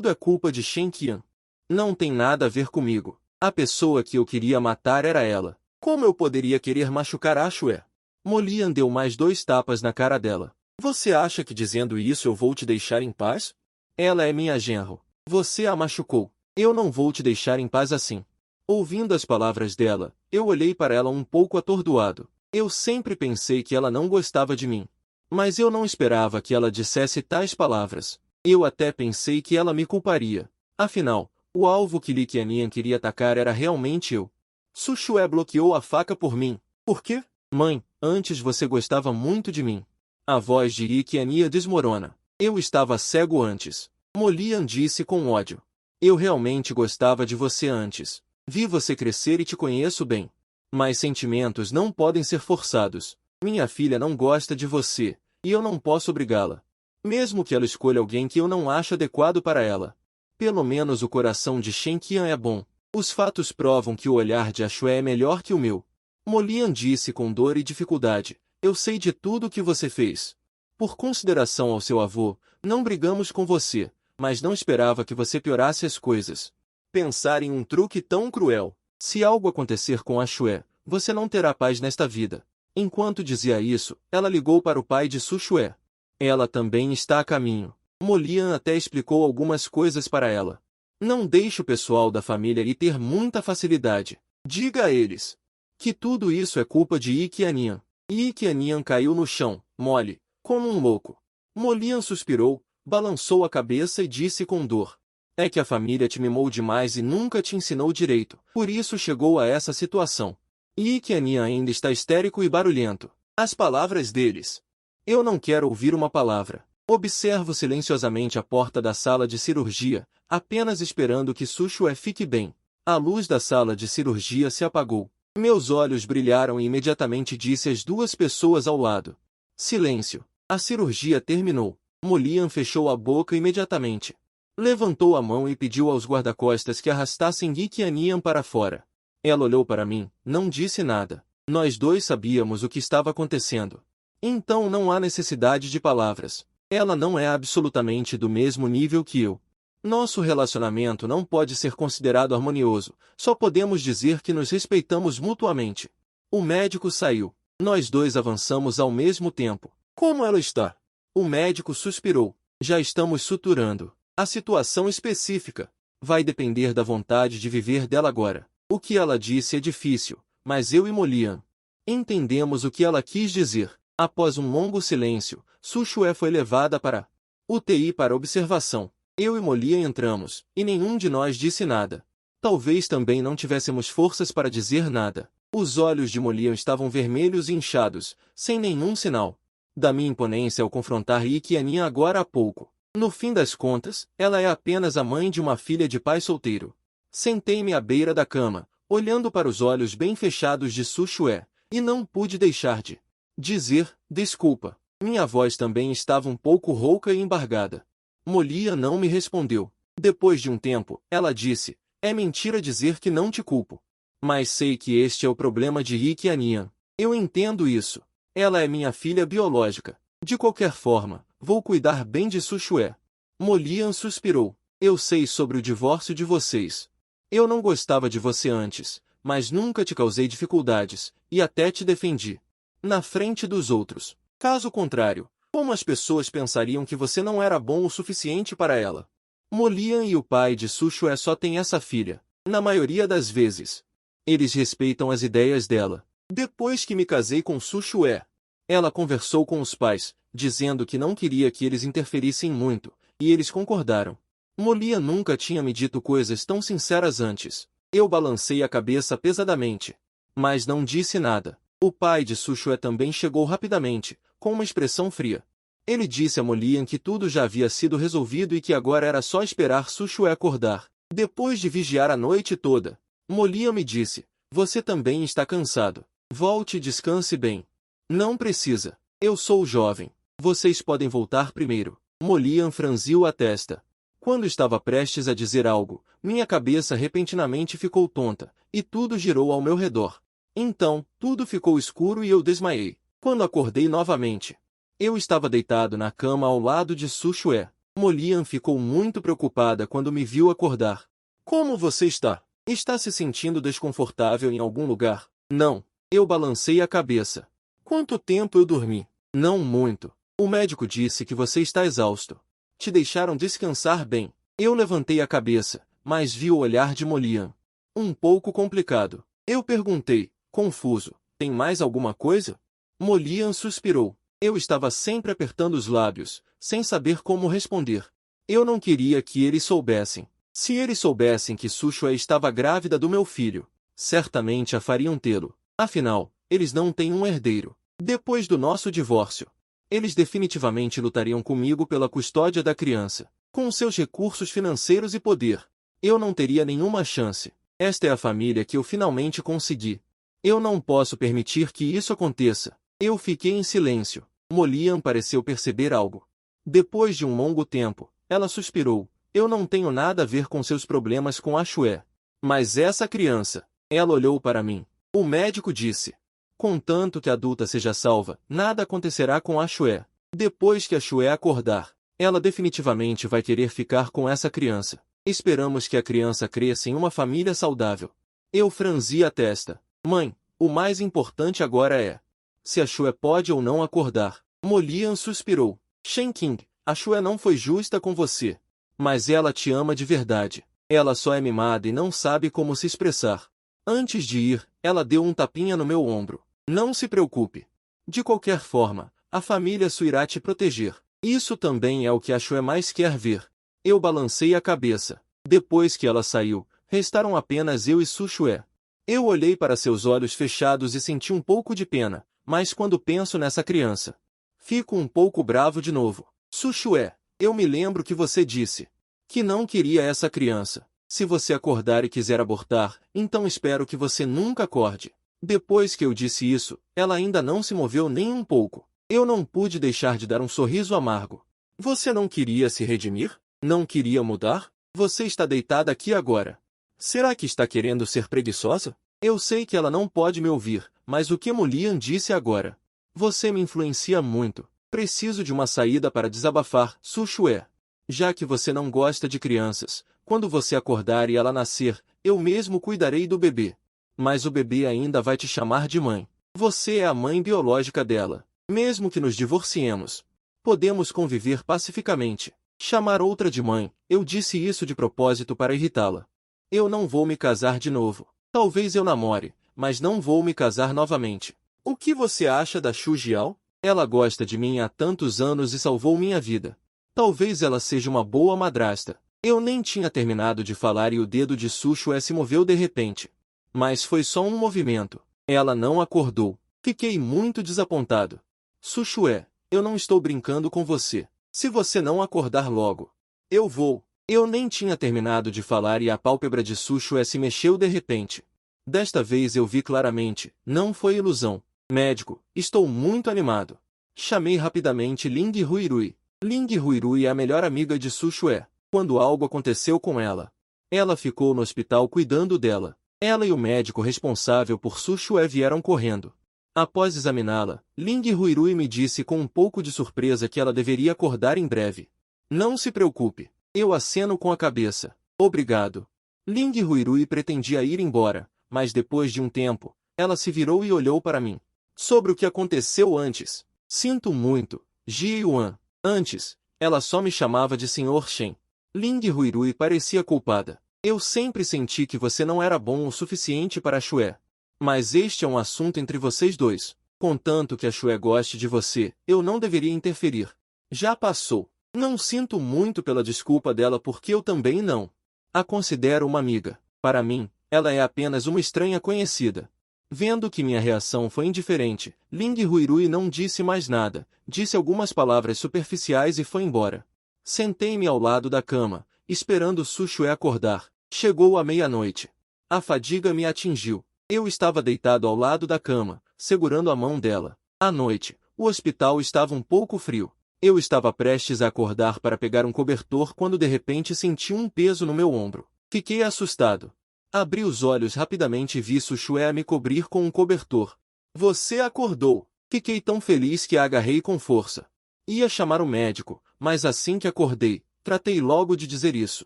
é culpa de Shen Qian. Não tem nada a ver comigo. A pessoa que eu queria matar era ela. Como eu poderia querer machucar Ashue? Molian deu mais 2 tapas na cara dela. Você acha que dizendo isso eu vou te deixar em paz? Ela é minha genro. Você a machucou. Eu não vou te deixar em paz assim. Ouvindo as palavras dela, eu olhei para ela um pouco atordoado. Eu sempre pensei que ela não gostava de mim. Mas eu não esperava que ela dissesse tais palavras. Eu até pensei que ela me culparia. Afinal, o alvo que Li Qiannian queria atacar era realmente eu. Sushue bloqueou a faca por mim. Por quê? Mãe, antes você gostava muito de mim. A voz de Li Qiannian desmorona. Eu estava cego antes. Molian disse com ódio. Eu realmente gostava de você antes. Vi você crescer e te conheço bem. Mas sentimentos não podem ser forçados. Minha filha não gosta de você, e eu não posso obrigá-la. Mesmo que ela escolha alguém que eu não acho adequado para ela. Pelo menos o coração de Shen Qian é bom. Os fatos provam que o olhar de Ashue é melhor que o meu. Molian disse com dor e dificuldade. Eu sei de tudo o que você fez. Por consideração ao seu avô, não brigamos com você, mas não esperava que você piorasse as coisas. Pensar em um truque tão cruel. Se algo acontecer com Ashue, você não terá paz nesta vida. Enquanto dizia isso, ela ligou para o pai de Sushue. Ela também está a caminho. Molian até explicou algumas coisas para ela. Não deixe o pessoal da família ir ter muita facilidade. Diga a eles que tudo isso é culpa de Ike Aninhan. Ike Aninhan caiu no chão, mole, como um louco. Molian suspirou, balançou a cabeça e disse com dor. É que a família te mimou demais e nunca te ensinou direito, por isso chegou a essa situação. Ike Aninhan ainda está histérico e barulhento. As palavras deles. Eu não quero ouvir uma palavra. Observo silenciosamente a porta da sala de cirurgia, apenas esperando que Sushue fique bem. A luz da sala de cirurgia se apagou. Meus olhos brilharam e imediatamente disse às 2 pessoas ao lado. Silêncio. A cirurgia terminou. Molian fechou a boca imediatamente. Levantou a mão e pediu aos guarda-costas que arrastassem Ike Aninhan para fora. Ela olhou para mim, não disse nada. Nós 2 sabíamos o que estava acontecendo. Então não há necessidade de palavras. Ela não é absolutamente do mesmo nível que eu. Nosso relacionamento não pode ser considerado harmonioso, só podemos dizer que nos respeitamos mutuamente. O médico saiu. Nós dois avançamos ao mesmo tempo. Como ela está? O médico suspirou. Já estamos suturando. A situação específica vai depender da vontade de viver dela agora. O que ela disse é difícil, mas eu e Molian entendemos o que ela quis dizer. Após um longo silêncio, Sushue foi levada para UTI para observação. Eu e Molian entramos, e nenhum de nós disse nada. Talvez também não tivéssemos forças para dizer nada. Os olhos de Molian estavam vermelhos e inchados, sem nenhum sinal da minha imponência ao confrontar Ikianin agora há pouco. No fim das contas, ela é apenas a mãe de uma filha de pai solteiro. Sentei-me à beira da cama, olhando para os olhos bem fechados de Sushue, e não pude deixar de dizer, desculpa. Minha voz também estava um pouco rouca e embargada. Molian não me respondeu. Depois de um tempo, ela disse, é mentira dizer que não te culpo. Mas sei que este é o problema de Ikianin. Eu entendo isso. Ela é minha filha biológica. De qualquer forma, vou cuidar bem de Sushue. Molian suspirou. Eu sei sobre o divórcio de vocês. Eu não gostava de você antes, mas nunca te causei dificuldades, e até te defendi na frente dos outros. Caso contrário, como as pessoas pensariam que você não era bom o suficiente para ela? Molian e o pai de Sushue só têm essa filha. Na maioria das vezes, eles respeitam as ideias dela. Depois que me casei com Sushue, ela conversou com os pais, dizendo que não queria que eles interferissem muito, e eles concordaram. Molian nunca tinha me dito coisas tão sinceras antes. Eu balancei a cabeça pesadamente, mas não disse nada. O pai de Sushue também chegou rapidamente, com uma expressão fria. Ele disse a Molian que tudo já havia sido resolvido e que agora era só esperar Sushue acordar. Depois de vigiar a noite toda, Molian me disse, você também está cansado. Volte e descanse bem. Não precisa. Eu sou jovem. Vocês podem voltar primeiro. Molian franziu a testa. Quando estava prestes a dizer algo, minha cabeça repentinamente ficou tonta, e tudo girou ao meu redor. Então, tudo ficou escuro e eu desmaiei. Quando acordei novamente, eu estava deitado na cama ao lado de Sushue. Molian ficou muito preocupada quando me viu acordar. Como você está? Está se sentindo desconfortável em algum lugar? Não. Eu balancei a cabeça. Quanto tempo eu dormi? Não muito. O médico disse que você está exausto. Te deixaram descansar bem. Eu levantei a cabeça, mas vi o olhar de Molian. Um pouco complicado. Eu perguntei, confuso, tem mais alguma coisa? Molian suspirou. Eu estava sempre apertando os lábios, sem saber como responder. Eu não queria que eles soubessem. Se eles soubessem que Sushue estava grávida do meu filho, certamente a fariam tê-lo. Afinal, eles não têm um herdeiro. Depois do nosso divórcio, eles definitivamente lutariam comigo pela custódia da criança. Com seus recursos financeiros e poder, eu não teria nenhuma chance. Esta é a família que eu finalmente consegui. Eu não posso permitir que isso aconteça. Eu fiquei em silêncio. Molian pareceu perceber algo. Depois de um longo tempo, ela suspirou. Eu não tenho nada a ver com seus problemas com a Shue. Mas essa criança, ela olhou para mim. O médico disse, contanto que a adulta seja salva, nada acontecerá com a Shue. Depois que a Shue acordar, ela definitivamente vai querer ficar com essa criança. Esperamos que a criança cresça em uma família saudável. Eu franzi a testa. Mãe, o mais importante agora é se a Shue pode ou não acordar. Molian suspirou. Shenking, a Shue não foi justa com você. Mas ela te ama de verdade. Ela só é mimada e não sabe como se expressar. Antes de ir, ela deu um tapinha no meu ombro. Não se preocupe. De qualquer forma, a família Su irá te proteger. Isso também é o que a Shue mais quer ver. Eu balancei a cabeça. Depois que ela saiu, restaram apenas eu e Sushue. Eu olhei para seus olhos fechados e senti um pouco de pena, mas quando penso nessa criança, fico um pouco bravo de novo. Sushue, eu me lembro que você disse que não queria essa criança. Se você acordar e quiser abortar, então espero que você nunca acorde. Depois que eu disse isso, ela ainda não se moveu nem um pouco. Eu não pude deixar de dar um sorriso amargo. Você não queria se redimir? Não queria mudar? Você está deitada aqui agora. Será que está querendo ser preguiçosa? Eu sei que ela não pode me ouvir, mas o que Molian disse agora? Você me influencia muito. Preciso de uma saída para desabafar, Sushue. Já que você não gosta de crianças, quando você acordar e ela nascer, eu mesmo cuidarei do bebê. Mas o bebê ainda vai te chamar de mãe. Você é a mãe biológica dela. Mesmo que nos divorciemos, podemos conviver pacificamente. Chamar outra de mãe, eu disse isso de propósito para irritá-la. Eu não vou me casar de novo. Talvez eu namore, mas não vou me casar novamente. O que você acha da Xu Jiao? Ela gosta de mim há tantos anos e salvou minha vida. Talvez ela seja uma boa madrasta. Eu nem tinha terminado de falar e o dedo de Su Xue se moveu de repente. Mas foi só um movimento. Ela não acordou. Fiquei muito desapontado. Su Xue, eu não estou brincando com você. Se você não acordar logo, eu vou. Eu nem tinha terminado de falar e a pálpebra de Su Xue se mexeu de repente. Desta vez eu vi claramente, não foi ilusão. Médico, estou muito animado. Chamei rapidamente Ling Ruirui. Ling Ruirui é a melhor amiga de Su Xue. Quando algo aconteceu com ela, ela ficou no hospital cuidando dela. Ela e o médico responsável por Su Xue vieram correndo. Após examiná-la, Ling Ruirui me disse com um pouco de surpresa que ela deveria acordar em breve. Não se preocupe. Eu aceno com a cabeça. Obrigado. Ling Ruirui pretendia ir embora, mas depois de um tempo, ela se virou e olhou para mim. Sobre o que aconteceu antes. Sinto muito, Ji Yuan. Antes, ela só me chamava de Sr. Shen. Ling Ruirui parecia culpada. Eu sempre senti que você não era bom o suficiente para a Xue. Mas este é um assunto entre vocês dois. Contanto que a Xue goste de você, eu não deveria interferir. Já passou. Não sinto muito pela desculpa dela porque eu também não a considero uma amiga. Para mim, ela é apenas uma estranha conhecida. Vendo que minha reação foi indiferente, Ling Ruirui não disse mais nada, disse algumas palavras superficiais e foi embora. Sentei-me ao lado da cama, esperando Su Xue acordar. Chegou a meia-noite. A fadiga me atingiu. Eu estava deitado ao lado da cama, segurando a mão dela. À noite, o hospital estava um pouco frio. Eu estava prestes a acordar para pegar um cobertor quando de repente senti um peso no meu ombro. Fiquei assustado. Abri os olhos rapidamente e vi Su Xue me cobrir com um cobertor. Você acordou. Fiquei tão feliz que a agarrei com força. Ia chamar o médico, mas assim que acordei, tratei logo de dizer isso.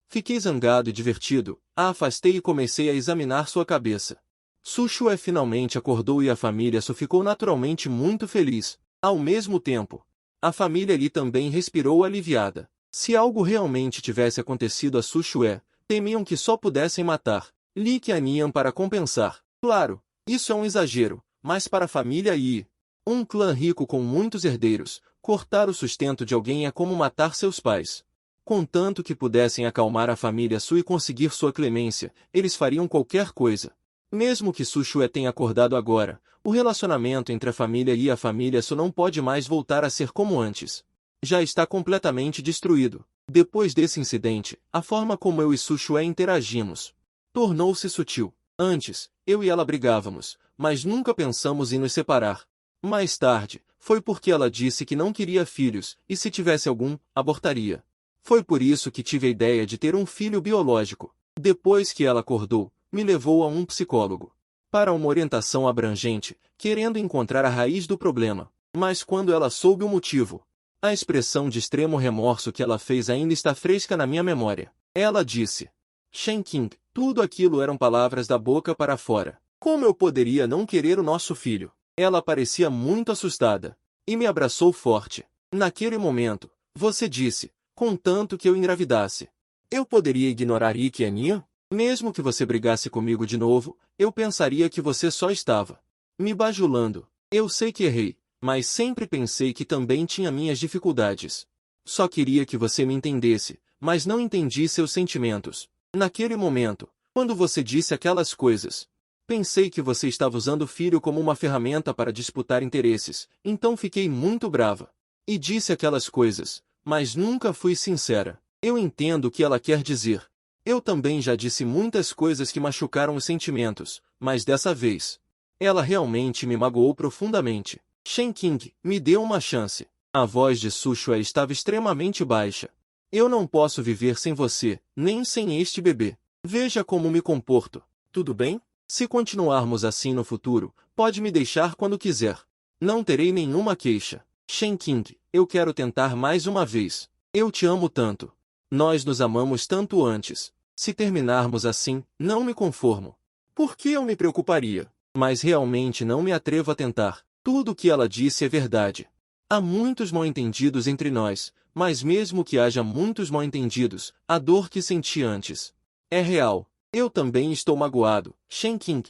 Fiquei zangado e divertido, a afastei e comecei a examinar sua cabeça. Su Xue finalmente acordou e a família Su ficou naturalmente muito feliz. Ao mesmo tempo, a família Li também respirou aliviada. Se algo realmente tivesse acontecido a Su Xue, temiam que só pudessem matar Li Qianian para compensar. Claro, isso é um exagero, mas para a família Yi, um clã rico com muitos herdeiros, cortar o sustento de alguém é como matar seus pais. Contanto que pudessem acalmar a família Su e conseguir sua clemência, eles fariam qualquer coisa. Mesmo que Su Xue tenha acordado agora, o relacionamento entre a família Yi e a família Su não pode mais voltar a ser como antes. Já está completamente destruído. Depois desse incidente, a forma como eu e Su Xue interagimos tornou-se sutil. Antes, eu e ela brigávamos, mas nunca pensamos em nos separar. Mais tarde, foi porque ela disse que não queria filhos, e se tivesse algum, abortaria. Foi por isso que tive a ideia de ter um filho biológico. Depois que ela acordou, me levou a um psicólogo para uma orientação abrangente, querendo encontrar a raiz do problema. Mas quando ela soube o motivo, a expressão de extremo remorso que ela fez ainda está fresca na minha memória. Ela disse: Shen Qing, tudo aquilo eram palavras da boca para fora. Como eu poderia não querer o nosso filho? Ela parecia muito assustada e me abraçou forte. Naquele momento, você disse, contanto que eu engravidasse, eu poderia ignorar Yi Qianian? Mesmo que você brigasse comigo de novo, eu pensaria que você só estava me bajulando. Eu sei que errei, mas sempre pensei que também tinha minhas dificuldades. Só queria que você me entendesse, mas não entendi seus sentimentos. Naquele momento, quando você disse aquelas coisas, pensei que você estava usando o filho como uma ferramenta para disputar interesses, então fiquei muito brava. E disse aquelas coisas, mas nunca fui sincera. Eu entendo o que ela quer dizer. Eu também já disse muitas coisas que machucaram os sentimentos, mas dessa vez, ela realmente me magoou profundamente. Shen Qing, me deu uma chance. A voz de Su Xue estava extremamente baixa. Eu não posso viver sem você, nem sem este bebê. Veja como me comporto. Tudo bem? Se continuarmos assim no futuro, pode me deixar quando quiser. Não terei nenhuma queixa. Shen Qing, eu quero tentar mais uma vez. Eu te amo tanto. Nós nos amamos tanto antes. Se terminarmos assim, não me conformo. Por que eu me preocuparia? Mas realmente não me atrevo a tentar. Tudo o que ela disse é verdade. Há muitos mal-entendidos entre nós, mas mesmo que haja muitos mal-entendidos, a dor que senti antes é real. Eu também estou magoado. Shen Qing.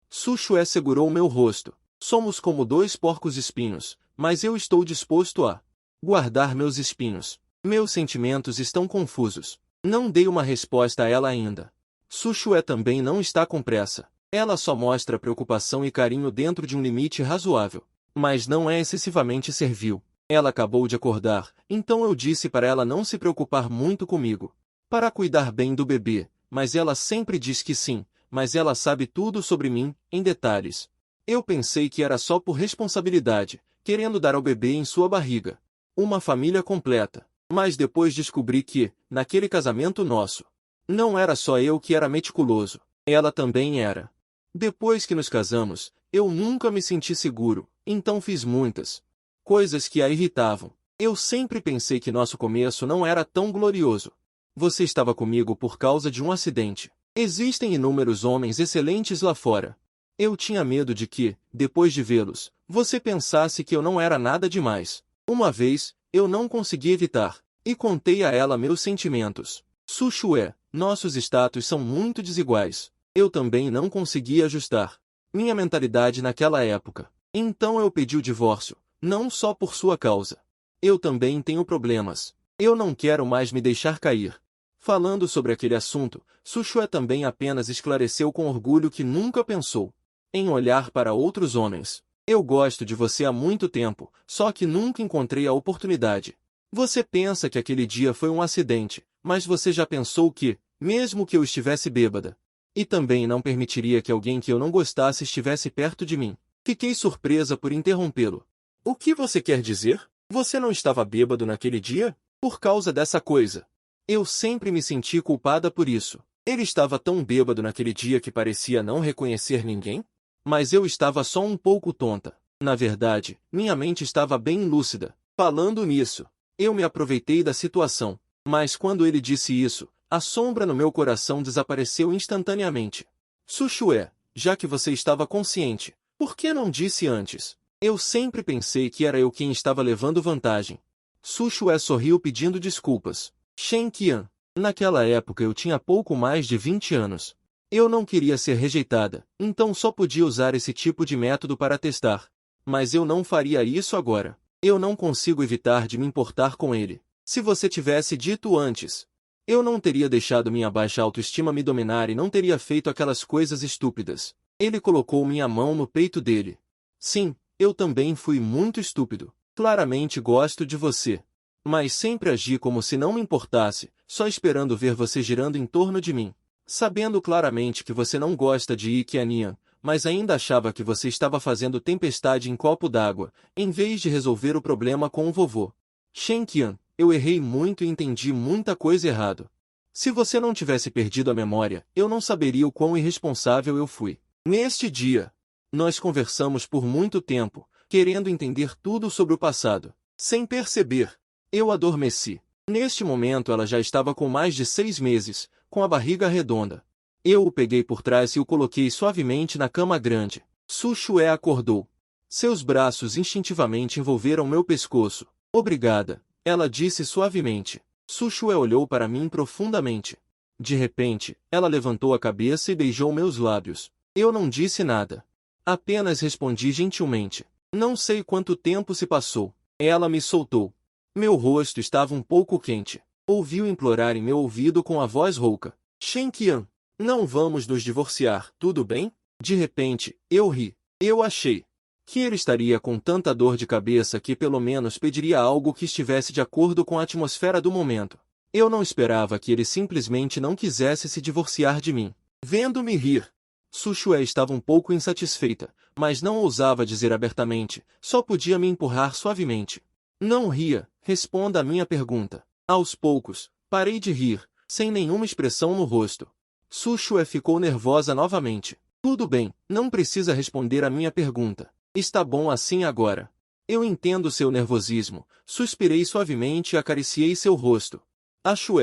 Su Shue segurou meu rosto. Somos como dois porcos-espinhos, mas eu estou disposto a guardar meus espinhos. Meus sentimentos estão confusos. Não dei uma resposta a ela ainda. Su Shue também não está com pressa. Ela só mostra preocupação e carinho dentro de um limite razoável. Mas não é excessivamente servil. Ela acabou de acordar, então eu disse para ela não se preocupar muito comigo. Para cuidar bem do bebê, mas ela sempre diz que sim, mas ela sabe tudo sobre mim, em detalhes. Eu pensei que era só por responsabilidade, querendo dar ao bebê em sua barriga uma família completa. Mas depois descobri que, naquele casamento nosso, não era só eu que era meticuloso, ela também era. Depois que nos casamos, eu nunca me senti seguro, então fiz muitas coisas que a irritavam. Eu sempre pensei que nosso começo não era tão glorioso. Você estava comigo por causa de um acidente. Existem inúmeros homens excelentes lá fora. Eu tinha medo de que, depois de vê-los, você pensasse que eu não era nada demais. Uma vez, eu não consegui evitar, e contei a ela meus sentimentos. Su Shue, nossos status são muito desiguais. Eu também não consegui ajustar minha mentalidade naquela época. Então eu pedi o divórcio, não só por sua causa. Eu também tenho problemas. Eu não quero mais me deixar cair. Falando sobre aquele assunto, Su Shue também apenas esclareceu com orgulho que nunca pensou em olhar para outros homens. Eu gosto de você há muito tempo, só que nunca encontrei a oportunidade. Você pensa que aquele dia foi um acidente, mas você já pensou que, mesmo que eu estivesse bêbada, e também não permitiria que alguém que eu não gostasse estivesse perto de mim. Fiquei surpresa por interrompê-lo. O que você quer dizer? Você não estava bêbado naquele dia? Por causa dessa coisa. Eu sempre me senti culpada por isso. Ele estava tão bêbado naquele dia que parecia não reconhecer ninguém? Mas eu estava só um pouco tonta. Na verdade, minha mente estava bem lúcida. Falando nisso, eu me aproveitei da situação. Mas quando ele disse isso, a sombra no meu coração desapareceu instantaneamente. Su Shue, já que você estava consciente, por que não disse antes? Eu sempre pensei que era eu quem estava levando vantagem. Su Shue sorriu pedindo desculpas. Shen Qian, naquela época eu tinha pouco mais de 20 anos. Eu não queria ser rejeitada, então só podia usar esse tipo de método para testar. Mas eu não faria isso agora. Eu não consigo evitar de me importar com ele. Se você tivesse dito antes, eu não teria deixado minha baixa autoestima me dominar e não teria feito aquelas coisas estúpidas. Ele colocou minha mão no peito dele. Sim, eu também fui muito estúpido. Claramente gosto de você. Mas sempre agi como se não me importasse, só esperando ver você girando em torno de mim. Sabendo claramente que você não gosta de Ikeanian, mas ainda achava que você estava fazendo tempestade em copo d'água, em vez de resolver o problema com o vovô. Shen Qian, eu errei muito e entendi muita coisa errado. Se você não tivesse perdido a memória, eu não saberia o quão irresponsável eu fui. Neste dia, nós conversamos por muito tempo, querendo entender tudo sobre o passado. Sem perceber, eu adormeci. Neste momento ela já estava com mais de 6 meses, com a barriga redonda. Eu o peguei por trás e o coloquei suavemente na cama grande. Su Shue acordou. Seus braços instintivamente envolveram meu pescoço. Obrigada, ela disse suavemente. Su Shue olhou para mim profundamente. De repente, ela levantou a cabeça e beijou meus lábios. Eu não disse nada. Apenas respondi gentilmente. Não sei quanto tempo se passou. Ela me soltou. Meu rosto estava um pouco quente. Ouviu implorar em meu ouvido com a voz rouca. Shen Qian, não vamos nos divorciar, tudo bem? De repente, eu ri. Eu achei que ele estaria com tanta dor de cabeça que pelo menos pediria algo que estivesse de acordo com a atmosfera do momento. Eu não esperava que ele simplesmente não quisesse se divorciar de mim. Vendo-me rir, Su Shue estava um pouco insatisfeita, mas não ousava dizer abertamente, só podia me empurrar suavemente. Não ria, responda a minha pergunta. Aos poucos, parei de rir, sem nenhuma expressão no rosto. Su Shue ficou nervosa novamente. Tudo bem, não precisa responder a minha pergunta. Está bom assim agora. Eu entendo seu nervosismo, suspirei suavemente e acariciei seu rosto. Acho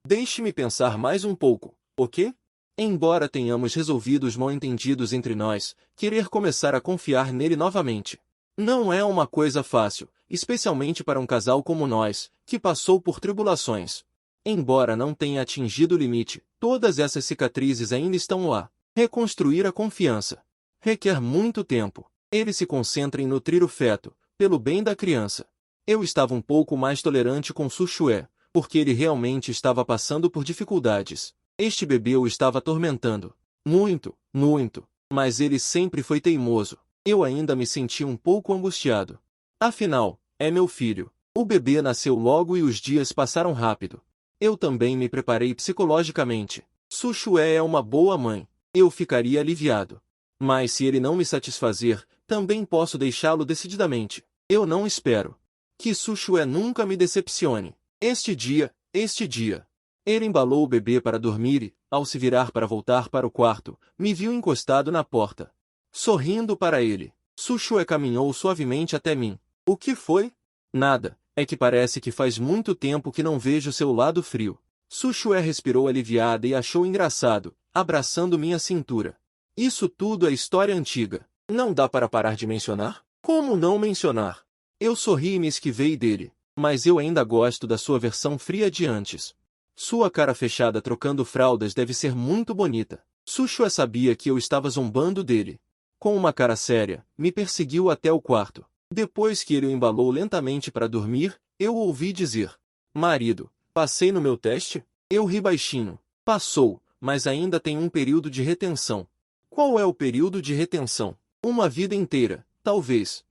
deixe-me pensar mais um pouco, ok? Embora tenhamos resolvido os mal-entendidos entre nós, querer começar a confiar nele novamente não é uma coisa fácil, especialmente para um casal como nós, que passou por tribulações. Embora não tenha atingido o limite, todas essas cicatrizes ainda estão lá. Reconstruir a confiança requer muito tempo. Ele se concentra em nutrir o feto, pelo bem da criança. Eu estava um pouco mais tolerante com Sushué, porque ele realmente estava passando por dificuldades. Este bebê o estava atormentando. Muito, muito. Mas ele sempre foi teimoso. Eu ainda me senti um pouco angustiado. Afinal, é meu filho. O bebê nasceu logo e os dias passaram rápido. Eu também me preparei psicologicamente. Sushué é uma boa mãe. Eu ficaria aliviado. Mas se ele não me satisfazer, também posso deixá-lo decididamente. Eu não espero que Sushué nunca me decepcione. Este dia. Ele embalou o bebê para dormir e, ao se virar para voltar para o quarto, me viu encostado na porta. Sorrindo para ele, Sushué caminhou suavemente até mim. O que foi? Nada, é que parece que faz muito tempo que não vejo seu lado frio. Sushué respirou aliviada e achou engraçado, abraçando minha cintura. Isso tudo é história antiga. Não dá para parar de mencionar? Como não mencionar? Eu sorri e me esquivei dele, mas eu ainda gosto da sua versão fria de antes. Sua cara fechada trocando fraldas deve ser muito bonita. Sushué sabia que eu estava zombando dele. Com uma cara séria, me perseguiu até o quarto. Depois que ele o embalou lentamente para dormir, eu o ouvi dizer: Marido, passei no meu teste? Eu ri baixinho. Passou, mas ainda tem um período de retenção. Qual é o período de retenção? Uma vida inteira, talvez.